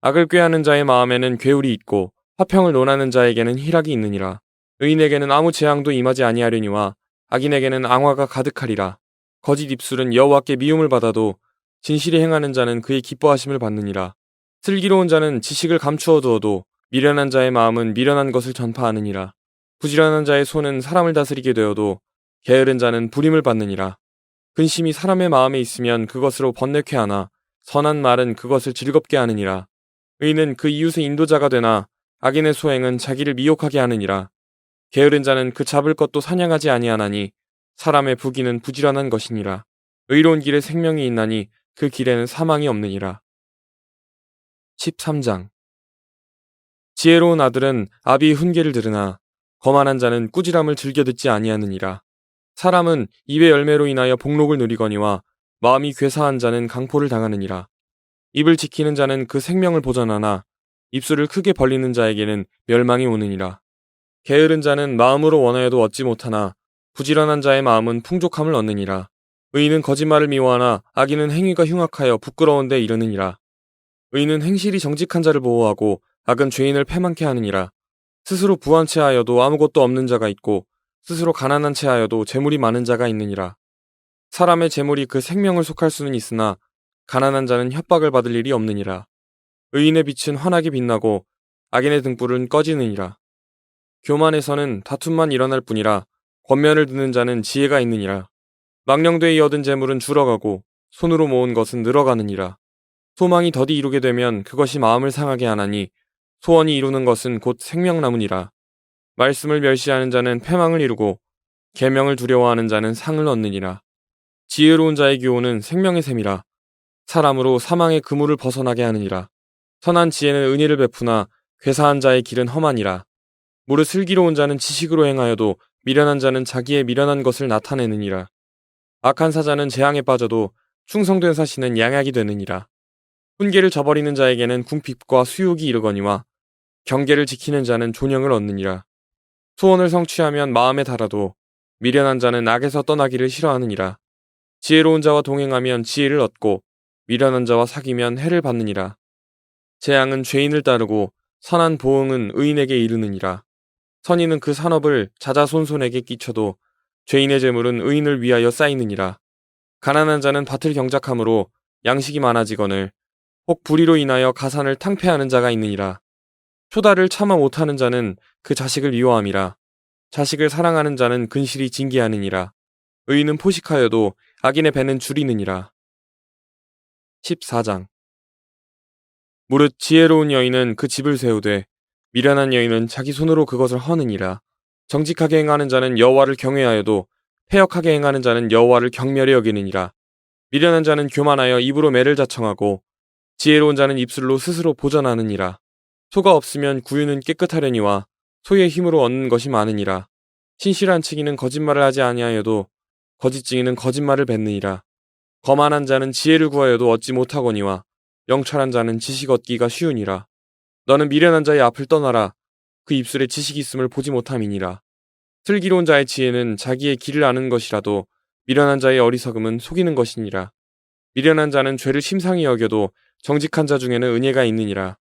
악을 꾀하는 자의 마음에는 괴울이 있고 화평을 논하는 자에게는 희락이 있느니라. 의인에게는 아무 재앙도 임하지 아니하려니와 악인에게는 앙화가 가득하리라. 거짓 입술은 여호와께 미움을 받아도 진실이 행하는 자는 그의 기뻐하심을 받느니라. 슬기로운 자는 지식을 감추어 두어도 미련한 자의 마음은 미련한 것을 전파하느니라. 부지런한 자의 손은 사람을 다스리게 되어도 게으른 자는 불임을 받느니라. 근심이 사람의 마음에 있으면 그것으로 번뇌케 하나 선한 말은 그것을 즐겁게 하느니라. 의인은 그 이웃의 인도자가 되나 악인의 소행은 자기를 미혹하게 하느니라. 게으른 자는 그 잡을 것도 사냥하지 아니하나니 사람의 부귀는 부지런한 것이니라. 의로운 길에 생명이 있나니 그 길에는 사망이 없느니라. 13장. 지혜로운 아들은 아비의 훈계를 들으나 거만한 자는 꾸지람을 즐겨 듣지 아니하느니라. 사람은 입의 열매로 인하여 복록을 누리거니와 마음이 괴사한 자는 강포를 당하느니라. 입을 지키는 자는 그 생명을 보전하나 입술을 크게 벌리는 자에게는 멸망이 오느니라. 게으른 자는 마음으로 원하여도 얻지 못하나 부지런한 자의 마음은 풍족함을 얻느니라. 의인은 거짓말을 미워하나 악인은 행위가 흉악하여 부끄러운 데 이르느니라. 의인은 행실이 정직한 자를 보호하고 악은 죄인을 패망케 하느니라. 스스로 부한 채하여도 아무것도 없는 자가 있고 스스로 가난한 채하여도 재물이 많은 자가 있느니라. 사람의 재물이 그 생명을 속할 수는 있으나 가난한 자는 협박을 받을 일이 없느니라. 의인의 빛은 환하게 빛나고 악인의 등불은 꺼지느니라. 교만에서는 다툼만 일어날 뿐이라 권면을 듣는 자는 지혜가 있느니라. 망령되이 얻은 재물은 줄어가고 손으로 모은 것은 늘어가느니라. 소망이 더디 이루게 되면 그것이 마음을 상하게 하나니 소원이 이루는 것은 곧 생명나무니라. 말씀을 멸시하는 자는 패망을 이루고 계명을 두려워하는 자는 상을 얻느니라. 지혜로운 자의 교훈은 생명의 샘이라. 사람으로 사망의 그물을 벗어나게 하느니라. 선한 지혜는 은혜를 베푸나 괴사한 자의 길은 험하니라. 무릇 슬기로운 자는 지식으로 행하여도 미련한 자는 자기의 미련한 것을 나타내느니라. 악한 사자는 재앙에 빠져도 충성된 사신은 양약이 되느니라. 훈계를 저버리는 자에게는 궁핍과 수욕이 이르거니와 경계를 지키는 자는 존영을 얻느니라. 소원을 성취하면 마음에 달아도 미련한 자는 악에서 떠나기를 싫어하느니라. 지혜로운 자와 동행하면 지혜를 얻고 미련한 자와 사귀면 해를 받느니라. 재앙은 죄인을 따르고 선한 보응은 의인에게 이르느니라. 선인은 그 산업을 자자손손에게 끼쳐도 죄인의 재물은 의인을 위하여 쌓이느니라. 가난한 자는 밭을 경작함으로 양식이 많아지거늘 혹 불의로 인하여 가산을 탕폐하는 자가 있느니라. 초다를 참아 못하는 자는 그 자식을 미워함이라. 자식을 사랑하는 자는 근실이 징계하느니라. 의인은 포식하여도 악인의 배는 줄이느니라. 14장. 무릇 지혜로운 여인은 그 집을 세우되 미련한 여인은 자기 손으로 그것을 허느니라. 정직하게 행하는 자는 여호와를 경외하여도 패역하게 행하는 자는 여호와를 경멸히 여기느니라. 미련한 자는 교만하여 입으로 매를 자청하고 지혜로운 자는 입술로 스스로 보전하느니라. 소가 없으면 구유는 깨끗하려니와 소의 힘으로 얻는 것이 많으니라. 신실한 치기는 거짓말을 하지 아니하여도 거짓증인은 거짓말을 뱉느니라. 거만한 자는 지혜를 구하여도 얻지 못하거니와 영철한 자는 지식 얻기가 쉬우니라. 너는 미련한 자의 앞을 떠나라. 그 입술에 지식이 있음을 보지 못함이니라. 슬기로운 자의 지혜는 자기의 길을 아는 것이라도 미련한 자의 어리석음은 속이는 것이니라. 미련한 자는 죄를 심상히 여겨도 정직한 자 중에는 은혜가 있느니라.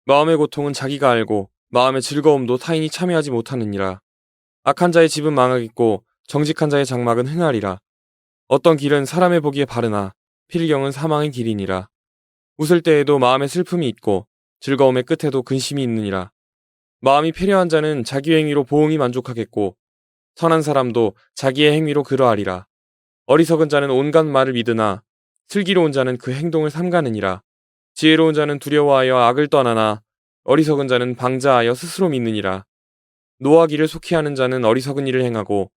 마음의 고통은 자기가 알고 마음의 즐거움도 타인이 참여하지 못하느니라. 악한 자의 집은 망하겠고 정직한 자의 장막은 흥하리라. 어떤 길은 사람의 보기에 바르나 필경은 사망의 길이니라. 웃을 때에도 마음에 슬픔이 있고 즐거움의 끝에도 근심이 있느니라. 마음이 패려한 자는 자기 행위로 보응이 만족하겠고 선한 사람도 자기의 행위로 그러하리라. 어리석은 자는 온갖 말을 믿으나 슬기로운 자는 그 행동을 삼가느니라. 지혜로운 자는 두려워하여 악을 떠나나 어리석은 자는 방자하여 스스로 믿느니라. 노하기를 속히 하는 자는 어리석은 일을 행하고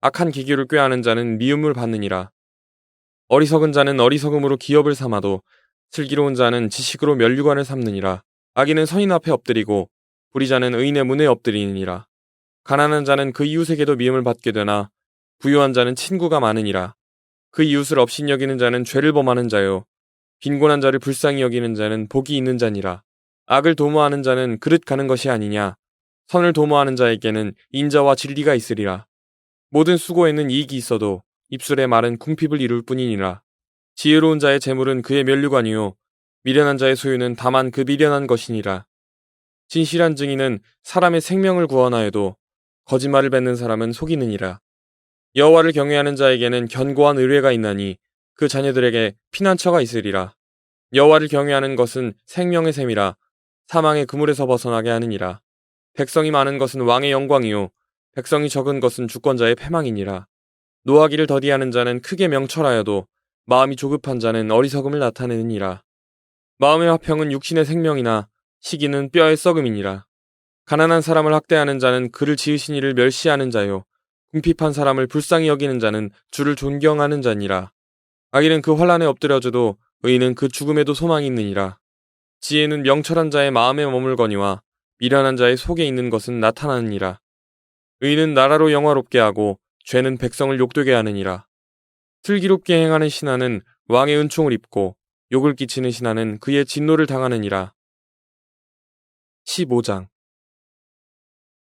악한 기교를 꾀하는 자는 미움을 받느니라. 어리석은 자는 어리석음으로 기업을 삼아도 슬기로운 자는 지식으로 면류관을 삼느니라. 악인은 선인 앞에 엎드리고 불의자는 의인의 문에 엎드리느니라. 가난한 자는 그 이웃에게도 미움을 받게 되나 부유한 자는 친구가 많으니라. 그 이웃을 업신여기는 자는 죄를 범하는 자요 빈곤한 자를 불쌍히 여기는 자는 복이 있는 자니라. 악을 도모하는 자는 그릇 가는 것이 아니냐. 선을 도모하는 자에게는 인자와 진리가 있으리라. 모든 수고에는 이익이 있어도 입술의 말은 궁핍을 이룰 뿐이니라. 지혜로운 자의 재물은 그의 면류관이요 미련한 자의 소유는 다만 그 미련한 것이니라. 진실한 증인은 사람의 생명을 구원하여도 거짓말을 뱉는 사람은 속이느니라. 여호와를 경외하는 자에게는 견고한 의뢰가 있나니 그 자녀들에게 피난처가 있으리라. 여호와를 경외하는 것은 생명의 샘이라. 사망의 그물에서 벗어나게 하느니라. 백성이 많은 것은 왕의 영광이요 백성이 적은 것은 주권자의 패망이니라. 노하기를 더디하는 자는 크게 명철하여도 마음이 조급한 자는 어리석음을 나타내느니라. 마음의 화평은 육신의 생명이나 시기는 뼈의 썩음이니라. 가난한 사람을 학대하는 자는 그를 지으신 이를 멸시하는 자요 궁핍한 사람을 불쌍히 여기는 자는 주를 존경하는 자니라. 악인은 그 환난에 엎드려져도 의인은 그 죽음에도 소망이 있느니라. 지혜는 명철한 자의 마음에 머물거니와 미련한 자의 속에 있는 것은 나타나느니라. 의인은 나라로 영화롭게 하고 죄는 백성을 욕되게 하느니라. 슬기롭게 행하는 신하는 왕의 은총을 입고 욕을 끼치는 신하는 그의 진노를 당하느니라. 15장.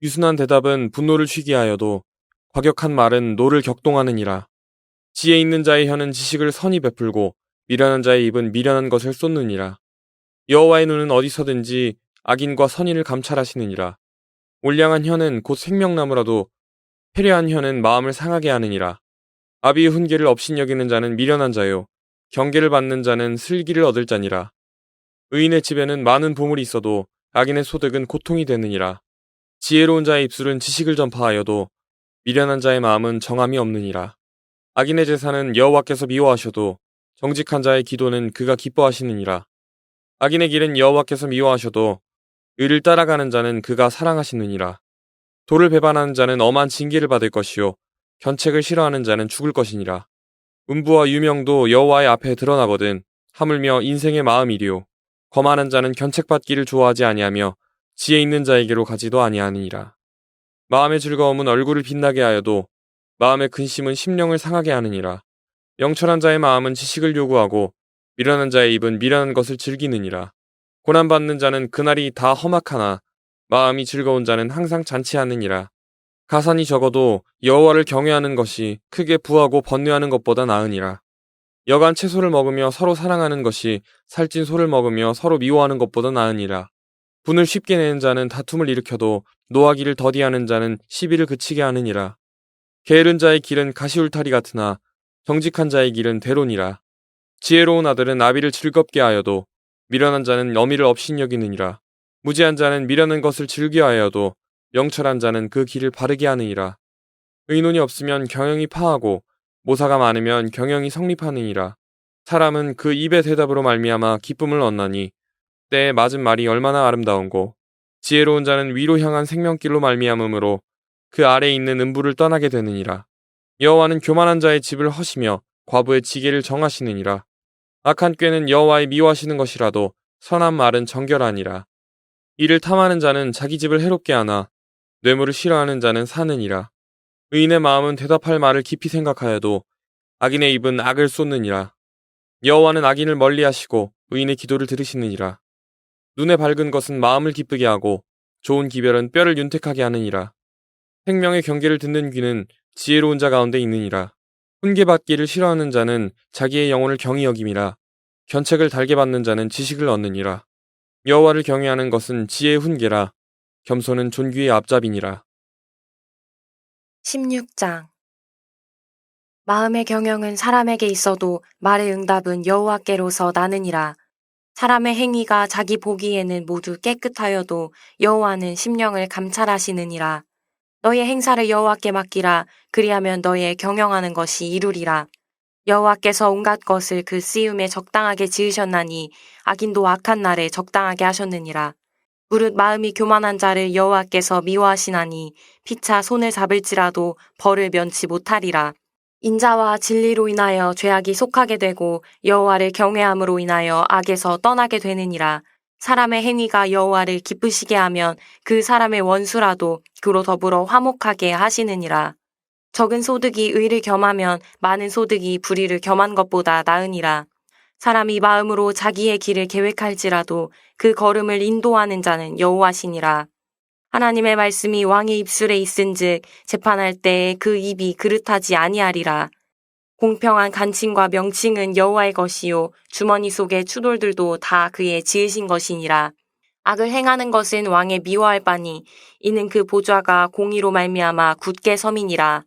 유순한 대답은 분노를 쉬게 하여도 과격한 말은 노를 격동하느니라. 지혜 있는 자의 혀는 지식을 선히 베풀고 미련한 자의 입은 미련한 것을 쏟느니라. 여호와의 눈은 어디서든지 악인과 선인을 감찰하시느니라. 올량한 혀는 곧 생명나무라도 패려한 혀는 마음을 상하게 하느니라. 아비의 훈계를 업신여기는 자는 미련한 자요 경계를 받는 자는 슬기를 얻을 자니라. 의인의 집에는 많은 보물이 있어도 악인의 소득은 고통이 되느니라. 지혜로운 자의 입술은 지식을 전파하여도 미련한 자의 마음은 정함이 없느니라. 악인의 제사는 여호와께서 미워하셔도 정직한 자의 기도는 그가 기뻐하시느니라. 악인의 길은 여호와께서 미워하셔도 의를 따라가는 자는 그가 사랑하시느니라. 도를 배반하는 자는 엄한 징계를 받을 것이요 견책을 싫어하는 자는 죽을 것이니라. 음부와 유명도 여호와의 앞에 드러나거든 하물며 인생의 마음이리요 거만한 자는 견책받기를 좋아하지 아니하며 지혜 있는 자에게로 가지도 아니하느니라. 마음의 즐거움은 얼굴을 빛나게 하여도 마음의 근심은 심령을 상하게 하느니라. 영철한 자의 마음은 지식을 요구하고 미련한 자의 입은 미련한 것을 즐기느니라. 고난받는 자는 그날이 다 험악하나 마음이 즐거운 자는 항상 잔치하느니라. 가산이 적어도 여호와를 경외하는 것이 크게 부하고 번뇌하는 것보다 나으니라. 여간 채소를 먹으며 서로 사랑하는 것이 살찐 소를 먹으며 서로 미워하는 것보다 나으니라. 분을 쉽게 내는 자는 다툼을 일으켜도 노하기를 더디하는 자는 시비를 그치게 하느니라. 게으른 자의 길은 가시울타리 같으나 정직한 자의 길은 대론이라. 지혜로운 아들은 아비를 즐겁게 하여도 미련한 자는 어미를 업신여기느니라. 무지한 자는 미련한 것을 즐겨하여도 명철한 자는 그 길을 바르게 하느니라. 의논이 없으면 경영이 파하고 모사가 많으면 경영이 성립하느니라. 사람은 그 입의 대답으로 말미암아 기쁨을 얻나니 때에 맞은 말이 얼마나 아름다운고 지혜로운 자는 위로 향한 생명길로 말미암음으로 그 아래에 있는 음부를 떠나게 되느니라. 여호와는 교만한 자의 집을 허시며 과부의 지게를 정하시느니라. 악한 꾀는 여호와의 미워하시는 것이라도 선한 말은 정결하니라. 이를 탐하는 자는 자기 집을 해롭게 하나 뇌물을 싫어하는 자는 사느니라. 의인의 마음은 대답할 말을 깊이 생각하여도 악인의 입은 악을 쏟느니라. 여호와는 악인을 멀리하시고 의인의 기도를 들으시느니라. 눈에 밝은 것은 마음을 기쁘게 하고 좋은 기별은 뼈를 윤택하게 하느니라. 생명의 경계를 듣는 귀는 지혜로운 자 가운데 있느니라. 훈계받기를 싫어하는 자는 자기의 영혼을 경히 여김이라. 견책을 달게 받는 자는 지식을 얻느니라. 여호와를 경외하는 것은 지혜의 훈계라. 겸손은 존귀의 앞잡이니라. 16장. 마음의 경영은 사람에게 있어도 말의 응답은 여호와께로서 나느니라. 사람의 행위가 자기 보기에는 모두 깨끗하여도 여호와는 심령을 감찰하시느니라. 너의 행사를 여호와께 맡기라. 그리하면 너의 경영하는 것이 이루리라. 여호와께서 온갖 것을 그 쓰임에 적당하게 지으셨나니 악인도 악한 날에 적당하게 하셨느니라. 무릇 마음이 교만한 자를 여호와께서 미워하시나니 피차 손을 잡을지라도 벌을 면치 못하리라. 인자와 진리로 인하여 죄악이 속하게 되고 여호와를 경외함으로 인하여 악에서 떠나게 되느니라. 사람의 행위가 여호와를 기쁘시게 하면 그 사람의 원수라도 그로 더불어 화목하게 하시느니라. 적은 소득이 의를 겸하면 많은 소득이 불의를 겸한 것보다 나으니라. 사람이 마음으로 자기의 길을 계획할지라도 그 걸음을 인도하는 자는 여호와시니라. 하나님의 말씀이 왕의 입술에 있은즉 재판할 때에 그 입이 그릇하지 아니하리라. 공평한 간칭과 명칭은 여호와의 것이요 주머니 속의 추돌들도 다 그의 지으신 것이니라. 악을 행하는 것은 왕의 미워할 바니 이는 그 보좌가 공의로 말미암아 굳게 섬이니라.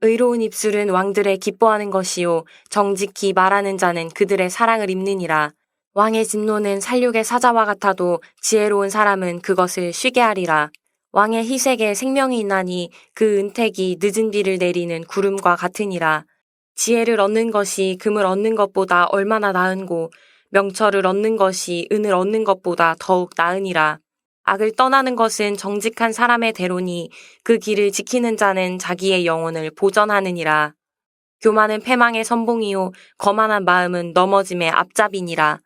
의로운 입술은 왕들의 기뻐하는 것이요 정직히 말하는 자는 그들의 사랑을 입느니라. 왕의 진노는 살육의 사자와 같아도 지혜로운 사람은 그것을 쉬게 하리라. 왕의 희색에 생명이 있나니 그 은택이 늦은 비를 내리는 구름과 같으니라. 지혜를 얻는 것이 금을 얻는 것보다 얼마나 나은고 명철을 얻는 것이 은을 얻는 것보다 더욱 나으니라. 악을 떠나는 것은 정직한 사람의 대로니 그 길을 지키는 자는 자기의 영혼을 보전하느니라. 교만은 패망의 선봉이요 거만한 마음은 넘어짐의 앞잡이니라.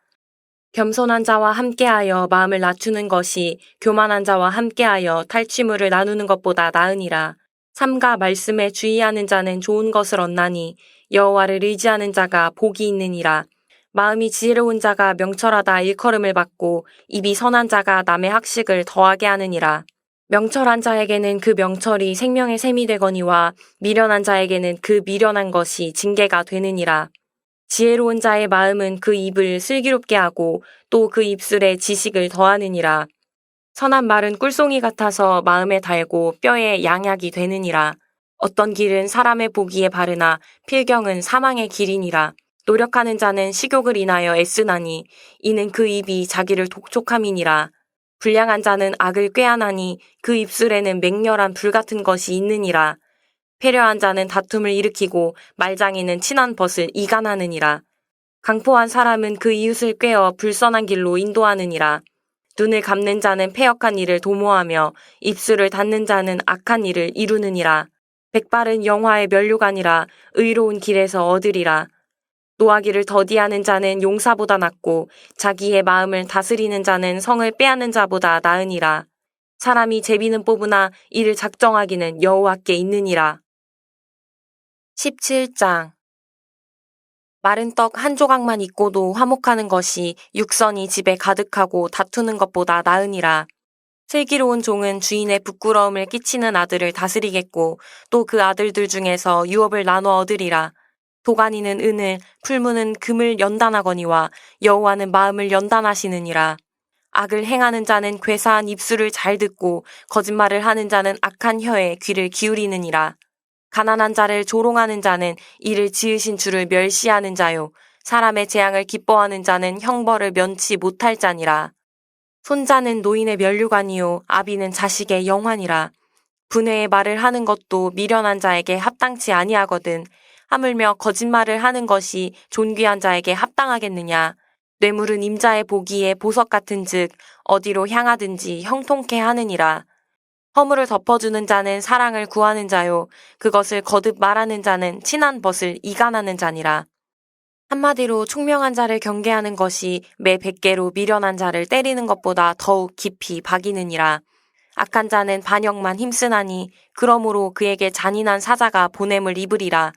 겸손한 자와 함께하여 마음을 낮추는 것이 교만한 자와 함께하여 탈취물을 나누는 것보다 나으니라. 삼가 말씀에 주의하는 자는 좋은 것을 얻나니 여호와를 의지하는 자가 복이 있느니라. 마음이 지혜로운 자가 명철하다 일컬음을 받고 입이 선한 자가 남의 학식을 더하게 하느니라. 명철한 자에게는 그 명철이 생명의 샘이 되거니와 미련한 자에게는 그 미련한 것이 징계가 되느니라. 지혜로운 자의 마음은 그 입을 슬기롭게 하고 또 그 입술에 지식을 더하느니라. 선한 말은 꿀송이 같아서 마음에 달고 뼈에 양약이 되느니라. 어떤 길은 사람의 보기에 바르나 필경은 사망의 길이니라. 노력하는 자는 식욕을 인하여 애쓰나니 이는 그 입이 자기를 독촉함이니라. 불량한 자는 악을 꾀하나니 그 입술에는 맹렬한 불같은 것이 있느니라. 패려한 자는 다툼을 일으키고 말장이는 친한 벗을 이간하느니라. 강포한 사람은 그 이웃을 꾀어 불선한 길로 인도하느니라. 눈을 감는 자는 패역한 일을 도모하며 입술을 닫는 자는 악한 일을 이루느니라. 백발은 영화의 면류관이라 의로운 길에서 얻으리라. 노하기를 더디하는 자는 용사보다 낫고 자기의 마음을 다스리는 자는 성을 빼앗는 자보다 나으니라. 사람이 제비는 뽑으나 이를 작정하기는 여호와께 있느니라. 17장. 마른 떡 한 조각만 있고도 화목하는 것이 육선이 집에 가득하고 다투는 것보다 나으니라. 슬기로운 종은 주인의 부끄러움을 끼치는 아들을 다스리겠고 또 그 아들들 중에서 유업을 나눠 얻으리라. 도가니는 은을, 풀무는 금을 연단하거니와 여호와는 마음을 연단하시느니라. 악을 행하는 자는 괴사한 입술을 잘 듣고 거짓말을 하는 자는 악한 혀에 귀를 기울이느니라. 가난한 자를 조롱하는 자는 이를 지으신 주를 멸시하는 자요. 사람의 재앙을 기뻐하는 자는 형벌을 면치 못할 자니라. 손자는 노인의 면류관이요 아비는 자식의 영환이라. 분해의 말을 하는 것도 미련한 자에게 합당치 아니하거든. 하물며 거짓말을 하는 것이 존귀한 자에게 합당하겠느냐. 뇌물은 임자의 보기에 보석 같은즉 어디로 향하든지 형통케 하느니라. 허물을 덮어주는 자는 사랑을 구하는 자요 그것을 거듭 말하는 자는 친한 벗을 이간하는 자니라. 한마디로 총명한 자를 경계하는 것이 매 100개로 미련한 자를 때리는 것보다 더욱 깊이 박이느니라. 악한 자는 반역만 힘쓰나니 그러므로 그에게 잔인한 사자가 보냄을 입으리라.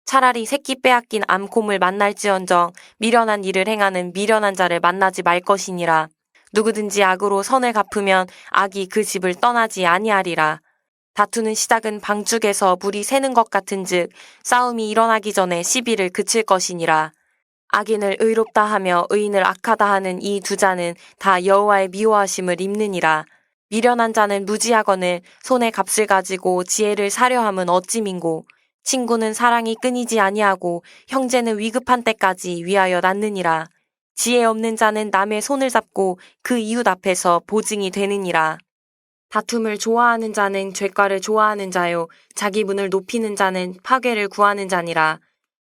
차라리 새끼 빼앗긴 암곰을 만날지언정 미련한 일을 행하는 미련한 자를 만나지 말 것이니라. 누구든지 악으로 선을 갚으면 악이 그 집을 떠나지 아니하리라. 다투는 시작은 방죽에서 물이 새는 것 같은즉 싸움이 일어나기 전에 시비를 그칠 것이니라. 악인을 의롭다 하며 의인을 악하다 하는 이 두 자는 다 여호와의 미워하심을 입느니라. 미련한 자는 무지하거늘 손에 값을 가지고 지혜를 사려 함은 어찌 민고. 친구는 사랑이 끊이지 아니하고 형제는 위급한 때까지 위하여 낳느니라. 지혜 없는 자는 남의 손을 잡고 그 이웃 앞에서 보증이 되느니라. 다툼을 좋아하는 자는 죄과를 좋아하는 자요 자기 분을 높이는 자는 파괴를 구하는 자니라.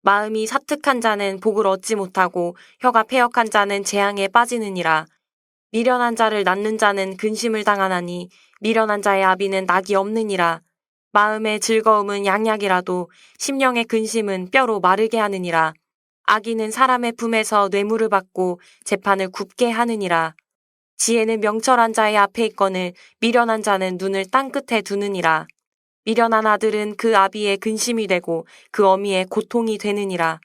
마음이 사특한 자는 복을 얻지 못하고 혀가 패역한 자는 재앙에 빠지느니라. 미련한 자를 낳는 자는 근심을 당하나니 미련한 자의 아비는 낙이 없느니라. 마음의 즐거움은 양약이라도 심령의 근심은 뼈로 마르게 하느니라. 악인은 사람의 품에서 뇌물을 받고 재판을 굽게 하느니라. 지혜는 명철한 자의 앞에 있거늘 미련한 자는 눈을 땅끝에 두느니라. 미련한 아들은 그 아비의 근심이 되고 그 어미의 고통이 되느니라.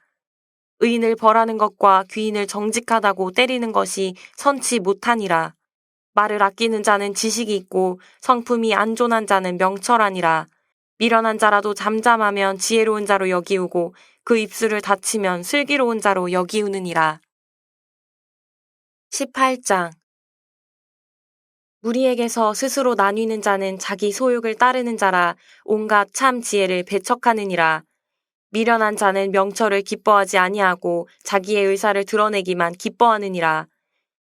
의인을 벌하는 것과 귀인을 정직하다고 때리는 것이 선치 못하니라. 말을 아끼는 자는 지식이 있고 성품이 안존한 자는 명철하니라. 미련한 자라도 잠잠하면 지혜로운 자로 여기우고 그 입술을 닫히면 슬기로운 자로 여기우느니라. 18장. 무리에게서 스스로 나뉘는 자는 자기 소욕을 따르는 자라 온갖 참 지혜를 배척하느니라. 미련한 자는 명철을 기뻐하지 아니하고 자기의 의사를 드러내기만 기뻐하느니라.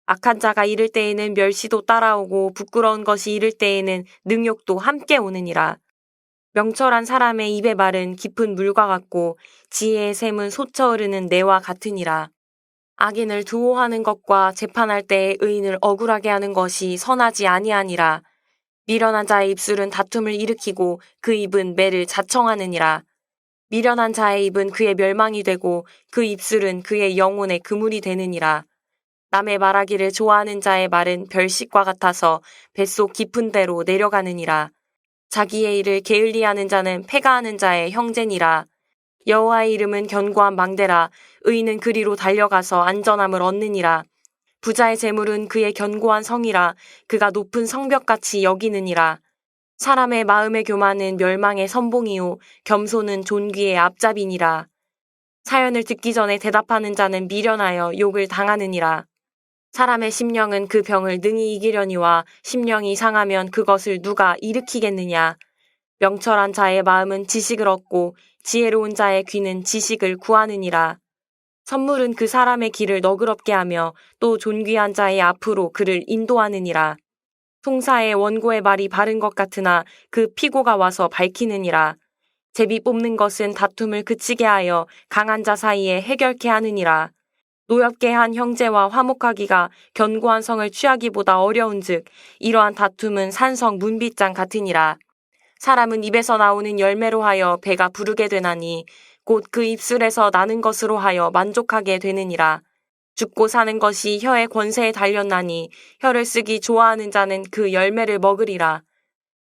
악한 자가 이를 때에는 멸시도 따라오고 부끄러운 것이 이를 때에는 능욕도 함께 오느니라. 명철한 사람의 입의 말은 깊은 물과 같고 지혜의 샘은 솟아 흐르는 내와 같으니라. 악인을 두호하는 것과 재판할 때에 의인을 억울하게 하는 것이 선하지 아니하니라. 미련한 자의 입술은 다툼을 일으키고 그 입은 매를 자청하느니라. 미련한 자의 입은 그의 멸망이 되고 그 입술은 그의 영혼의 그물이 되느니라. 남의 말하기를 좋아하는 자의 말은 별식과 같아서 뱃속 깊은 데로 내려가느니라. 자기의 일을 게을리하는 자는 패가하는 자의 형제니라. 여호와의 이름은 견고한 망대라. 의인은 그리로 달려가서 안전함을 얻느니라. 부자의 재물은 그의 견고한 성이라. 그가 높은 성벽같이 여기느니라. 사람의 마음의 교만은 멸망의 선봉이요 겸손은 존귀의 앞잡이니라. 사연을 듣기 전에 대답하는 자는 미련하여 욕을 당하느니라. 사람의 심령은 그 병을 능히 이기려니와 심령이 상하면 그것을 누가 일으키겠느냐. 명철한 자의 마음은 지식을 얻고 지혜로운 자의 귀는 지식을 구하느니라. 선물은 그 사람의 길을 너그럽게 하며 또 존귀한 자의 앞으로 그를 인도하느니라. 송사의 원고의 말이 바른 것 같으나 그 피고가 와서 밝히느니라. 제비 뽑는 것은 다툼을 그치게 하여 강한 자 사이에 해결케 하느니라. 노엽게 한 형제와 화목하기가 견고한 성을 취하기보다 어려운즉 이러한 다툼은 산성 문빗장 같으니라. 사람은 입에서 나오는 열매로 하여 배가 부르게 되나니 곧 그 입술에서 나는 것으로 하여 만족하게 되느니라. 죽고 사는 것이 혀의 권세에 달렸나니 혀를 쓰기 좋아하는 자는 그 열매를 먹으리라.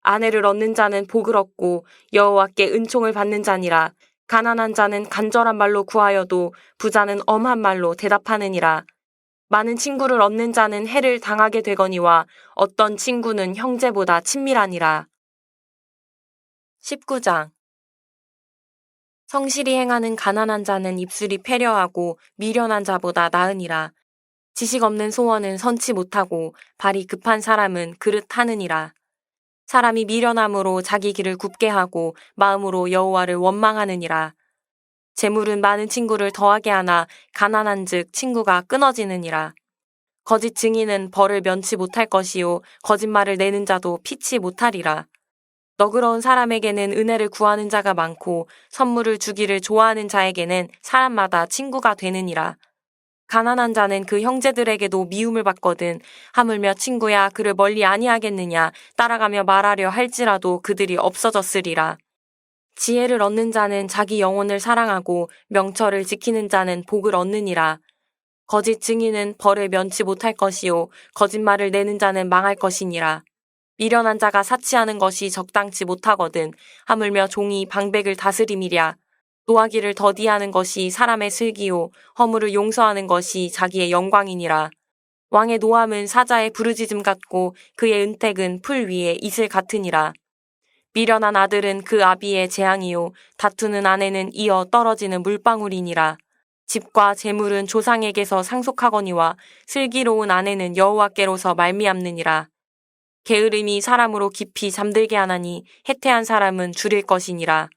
아내를 얻는 자는 복을 얻고 여호와께 은총을 받는 자니라. 가난한 자는 간절한 말로 구하여도 부자는 엄한 말로 대답하느니라. 많은 친구를 얻는 자는 해를 당하게 되거니와 어떤 친구는 형제보다 친밀하니라. 19장. 성실히 행하는 가난한 자는 입술이 패려하고 미련한 자보다 나으니라. 지식 없는 소원은 선치 못하고 발이 급한 사람은 그릇 하느니라. 사람이 미련함으로 자기 길을 굽게 하고 마음으로 여호와를 원망하느니라. 재물은 많은 친구를 더하게 하나 가난한즉 친구가 끊어지느니라. 거짓 증인은 벌을 면치 못할 것이요 거짓말을 내는 자도 피치 못하리라. 너그러운 사람에게는 은혜를 구하는 자가 많고 선물을 주기를 좋아하는 자에게는 사람마다 친구가 되느니라. 가난한 자는 그 형제들에게도 미움을 받거든 하물며 친구야 그를 멀리 아니하겠느냐 따라가며 말하려 할지라도 그들이 없어졌으리라. 지혜를 얻는 자는 자기 영혼을 사랑하고 명철을 지키는 자는 복을 얻느니라. 거짓 증인은 벌을 면치 못할 것이요 거짓말을 내는 자는 망할 것이니라. 미련한 자가 사치하는 것이 적당치 못하거든 하물며 종이 방백을 다스림이랴. 노하기를 더디하는 것이 사람의 슬기요 허물을 용서하는 것이 자기의 영광이니라. 왕의 노함은 사자의 부르짖음 같고 그의 은택은 풀 위에 이슬 같으니라. 미련한 아들은 그 아비의 재앙이요 다투는 아내는 이어 떨어지는 물방울이니라. 집과 재물은 조상에게서 상속하거니와 슬기로운 아내는 여호와께로서 말미암느니라. 게으름이 사람으로 깊이 잠들게 하나니 해태한 사람은 줄일 것이니라.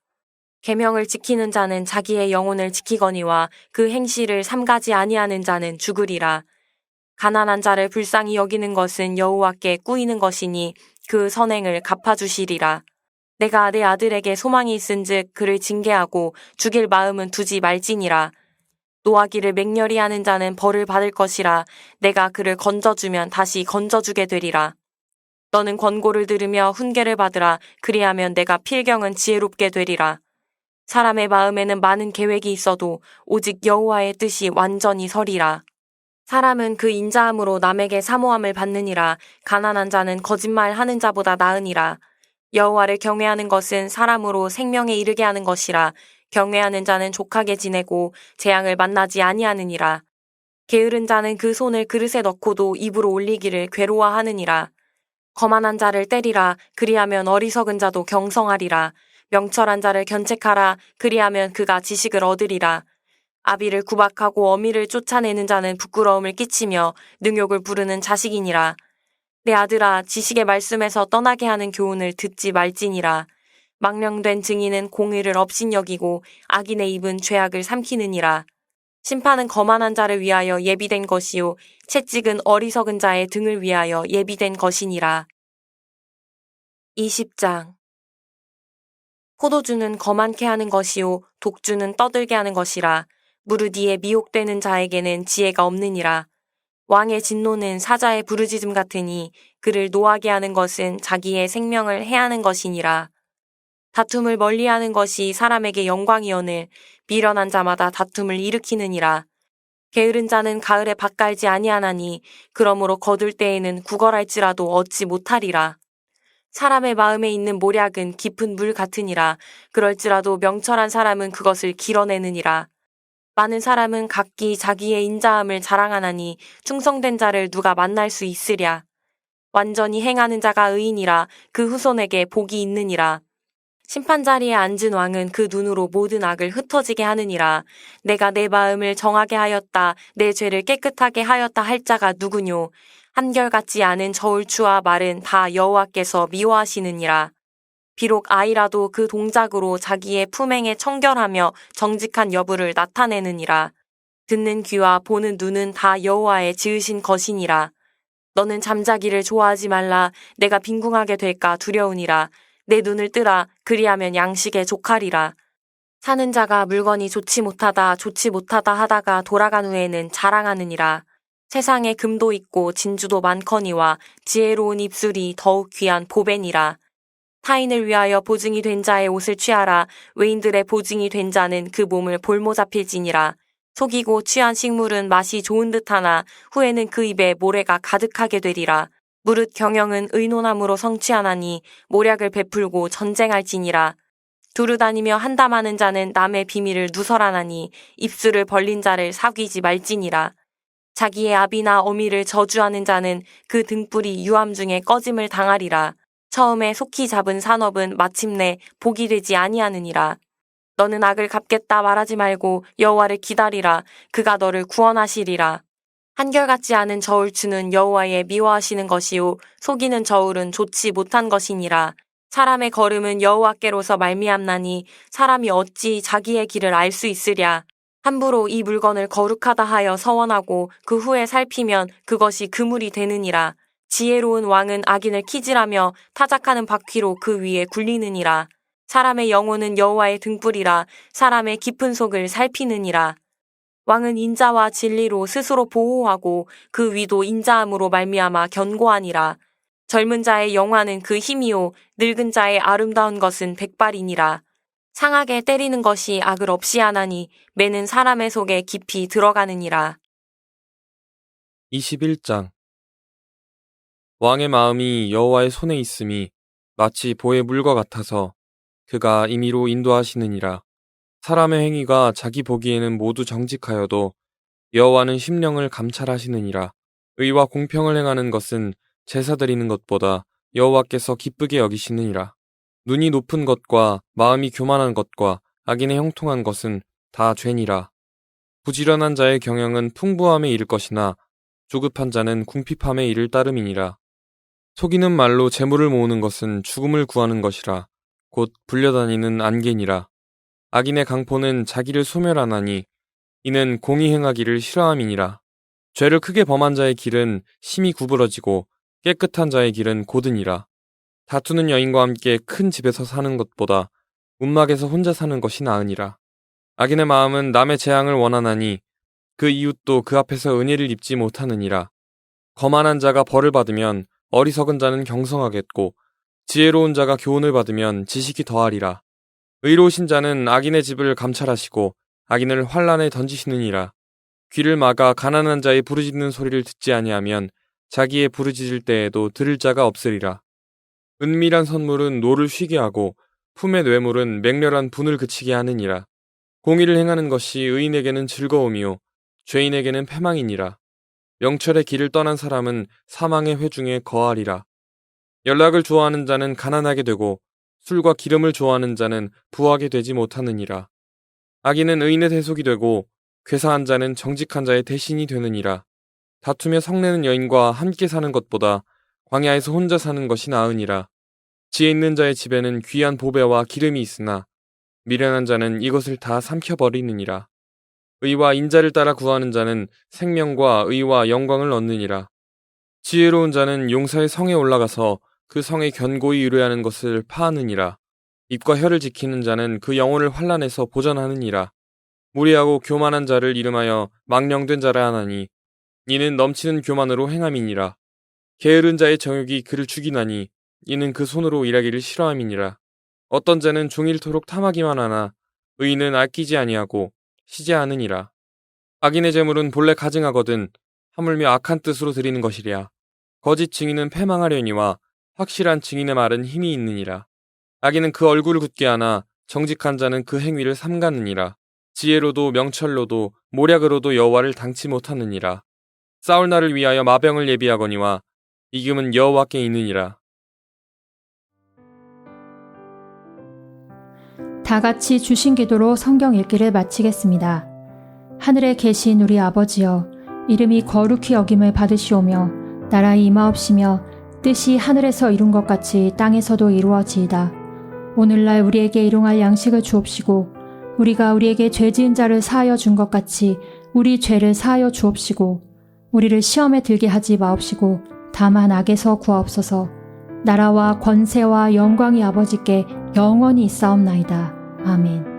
계명을 지키는 자는 자기의 영혼을 지키거니와 그 행실을 삼가지 아니하는 자는 죽으리라. 가난한 자를 불쌍히 여기는 것은 여호와께 꾸이는 것이니 그 선행을 갚아주시리라. 내가 내 아들에게 소망이 있은즉 그를 징계하고 죽일 마음은 두지 말지니라. 노하기를 맹렬히 하는 자는 벌을 받을 것이라. 내가 그를 건져주면 다시 건져주게 되리라. 너는 권고를 들으며 훈계를 받으라. 그리하면 내가 필경은 지혜롭게 되리라. 사람의 마음에는 많은 계획이 있어도 오직 여호와의 뜻이 완전히 서리라. 사람은 그 인자함으로 남에게 사모함을 받느니라. 가난한 자는 거짓말하는 자보다 나으니라. 여호와를 경외하는 것은 사람으로 생명에 이르게 하는 것이라. 경외하는 자는 족하게 지내고 재앙을 만나지 아니하느니라. 게으른 자는 그 손을 그릇에 넣고도 입으로 올리기를 괴로워하느니라. 거만한 자를 때리라. 그리하면 어리석은 자도 경성하리라. 명철한 자를 견책하라. 그리하면 그가 지식을 얻으리라. 아비를 구박하고 어미를 쫓아내는 자는 부끄러움을 끼치며 능욕을 부르는 자식이니라. 내 아들아, 지식의 말씀에서 떠나게 하는 교훈을 듣지 말지니라. 망령된 증인은 공의를 업신여기고 악인의 입은 죄악을 삼키느니라. 심판은 거만한 자를 위하여 예비된 것이요 채찍은 어리석은 자의 등을 위하여 예비된 것이니라. 20장. 포도주는 거만케 하는 것이요 독주는 떠들게 하는 것이라. 무릇 이에 미혹되는 자에게는 지혜가 없느니라. 왕의 진노는 사자의 부르짖음 같으니 그를 노하게 하는 것은 자기의 생명을 해하는 것이니라. 다툼을 멀리하는 것이 사람에게 영광이오늘 미련한 자마다 다툼을 일으키느니라. 게으른 자는 가을에 밭 갈지 아니하나니 그러므로 거둘 때에는 구걸할지라도 얻지 못하리라. 사람의 마음에 있는 모략은 깊은 물 같으니라. 그럴지라도 명철한 사람은 그것을 길어내느니라. 많은 사람은 각기 자기의 인자함을 자랑하나니 충성된 자를 누가 만날 수 있으랴. 완전히 행하는 자가 의인이라. 그 후손에게 복이 있느니라. 심판 자리에 앉은 왕은 그 눈으로 모든 악을 흩어지게 하느니라. 내가 내 마음을 정하게 하였다. 내 죄를 깨끗하게 하였다 할 자가 누구뇨. 한결같지 않은 저울추와 말은 다 여호와께서 미워하시느니라. 비록 아이라도 그 동작으로 자기의 품행에 청결하며 정직한 여부를 나타내느니라. 듣는 귀와 보는 눈은 다 여호와의 지으신 것이니라. 너는 잠자기를 좋아하지 말라. 내가 빈궁하게 될까 두려우니라. 내 눈을 뜨라. 그리하면 양식에 족하리라. 사는 자가 물건이 좋지 못하다 하다가 돌아간 후에는 자랑하느니라. 세상에 금도 있고 진주도 많거니와 지혜로운 입술이 더욱 귀한 보배니라. 타인을 위하여 보증이 된 자의 옷을 취하라. 외인들의 보증이 된 자는 그 몸을 볼모 잡힐지니라. 속이고 취한 식물은 맛이 좋은 듯하나 후에는 그 입에 모래가 가득하게 되리라. 무릇 경영은 의논함으로 성취하나니 모략을 베풀고 전쟁할지니라. 두루 다니며 한담하는 자는 남의 비밀을 누설하나니 입술을 벌린 자를 사귀지 말지니라. 자기의 아비나 어미를 저주하는 자는 그 등불이 유암 중에 꺼짐을 당하리라. 처음에 속히 잡은 산업은 마침내 복이 되지 아니하느니라. 너는 악을 갚겠다 말하지 말고 여호와를 기다리라. 그가 너를 구원하시리라. 한결같지 않은 저울추는 여호와의 미워하시는 것이요 속이는 저울은 좋지 못한 것이니라. 사람의 걸음은 여호와께로서 말미암나니 사람이 어찌 자기의 길을 알 수 있으랴. 함부로 이 물건을 거룩하다 하여 서원하고 그 후에 살피면 그것이 그물이 되느니라. 지혜로운 왕은 악인을 키질하며 타작하는 바퀴로 그 위에 굴리느니라. 사람의 영혼은 여호와의 등불이라. 사람의 깊은 속을 살피느니라. 왕은 인자와 진리로 스스로 보호하고 그 위도 인자함으로 말미암아 견고하니라. 젊은 자의 영화는 그 힘이요 늙은 자의 아름다운 것은 백발이니라. 상하게 때리는 것이 악을 없이 하나니 매는 사람의 속에 깊이 들어가느니라. 21장. 왕의 마음이 여호와의 손에 있음이 마치 보의 물과 같아서 그가 임의로 인도하시느니라. 사람의 행위가 자기 보기에는 모두 정직하여도 여호와는 심령을 감찰하시느니라. 의와 공평을 행하는 것은 제사 드리는 것보다 여호와께서 기쁘게 여기시느니라. 눈이 높은 것과 마음이 교만한 것과 악인의 형통한 것은 다 죄니라. 부지런한 자의 경영은 풍부함에 이를 것이나 조급한 자는 궁핍함에 이를 따름이니라. 속이는 말로 재물을 모으는 것은 죽음을 구하는 것이라. 곧 불려다니는 안개니라. 악인의 강포는 자기를 소멸하나니 이는 공의 행하기를 싫어함이니라. 죄를 크게 범한 자의 길은 심히 구부러지고 깨끗한 자의 길은 고드니라. 다투는 여인과 함께 큰 집에서 사는 것보다 움막에서 혼자 사는 것이 나으니라. 악인의 마음은 남의 재앙을 원하나니 그 이웃도 그 앞에서 은혜를 입지 못하느니라. 거만한 자가 벌을 받으면 어리석은 자는 경성하겠고 지혜로운 자가 교훈을 받으면 지식이 더하리라. 의로우신 자는 악인의 집을 감찰하시고 악인을 환란에 던지시느니라. 귀를 막아 가난한 자의 부르짖는 소리를 듣지 아니하면 자기의 부르짖을 때에도 들을 자가 없으리라. 은밀한 선물은 노를 쉬게 하고 품의 뇌물은 맹렬한 분을 그치게 하느니라. 공의를 행하는 것이 의인에게는 즐거움이요 죄인에게는 패망이니라. 명철의 길을 떠난 사람은 사망의 회중에 거하리라. 연락을 좋아하는 자는 가난하게 되고 술과 기름을 좋아하는 자는 부하게 되지 못하느니라. 악인은 의인의 대속이 되고 괴사한 자는 정직한 자의 대신이 되느니라. 다투며 성내는 여인과 함께 사는 것보다 광야에서 혼자 사는 것이 나으니라. 지혜 있는 자의 집에는 귀한 보배와 기름이 있으나 미련한 자는 이것을 다 삼켜버리느니라. 의와 인자를 따라 구하는 자는 생명과 의와 영광을 얻느니라. 지혜로운 자는 용사의 성에 올라가서 그 성에 견고히 의뢰하는 것을 파하느니라. 입과 혀를 지키는 자는 그 영혼을 환란에서 보전하느니라. 무리하고 교만한 자를 이름하여 망령된 자라 하나니 이는 넘치는 교만으로 행함이니라. 게으른 자의 정욕이 그를 죽이나니 이는 그 손으로 일하기를 싫어함이니라. 어떤 자는 종일토록 탐하기만 하나 의인은 아끼지 아니하고 쉬지 않으니라. 악인의 재물은 본래 가증하거든 하물며 악한 뜻으로 드리는 것이랴. 거짓 증인은 패망하려니와 확실한 증인의 말은 힘이 있느니라. 악인은 그 얼굴을 굳게 하나 정직한 자는 그 행위를 삼가느니라. 지혜로도 명철로도 모략으로도 여호와를 당치 못하느니라. 싸울 날을 위하여 마병을 예비하거니와 이김은 여호와께 있느니라. 다 같이 주신 기도로 성경 읽기를 마치겠습니다. 하늘에 계신 우리 아버지여, 이름이 거룩히 여김을 받으시오며 나라의 임하옵시며 뜻이 하늘에서 이룬 것 같이 땅에서도 이루어지이다. 오늘날 우리에게 일용할 양식을 주옵시고 우리가 우리에게 죄 지은 자를 사하여 준 것 같이 우리 죄를 사하여 주옵시고 우리를 시험에 들게 하지 마옵시고 다만 악에서 구하옵소서. 나라와 권세와 영광이 아버지께 영원히 있사옵나이다. 아멘.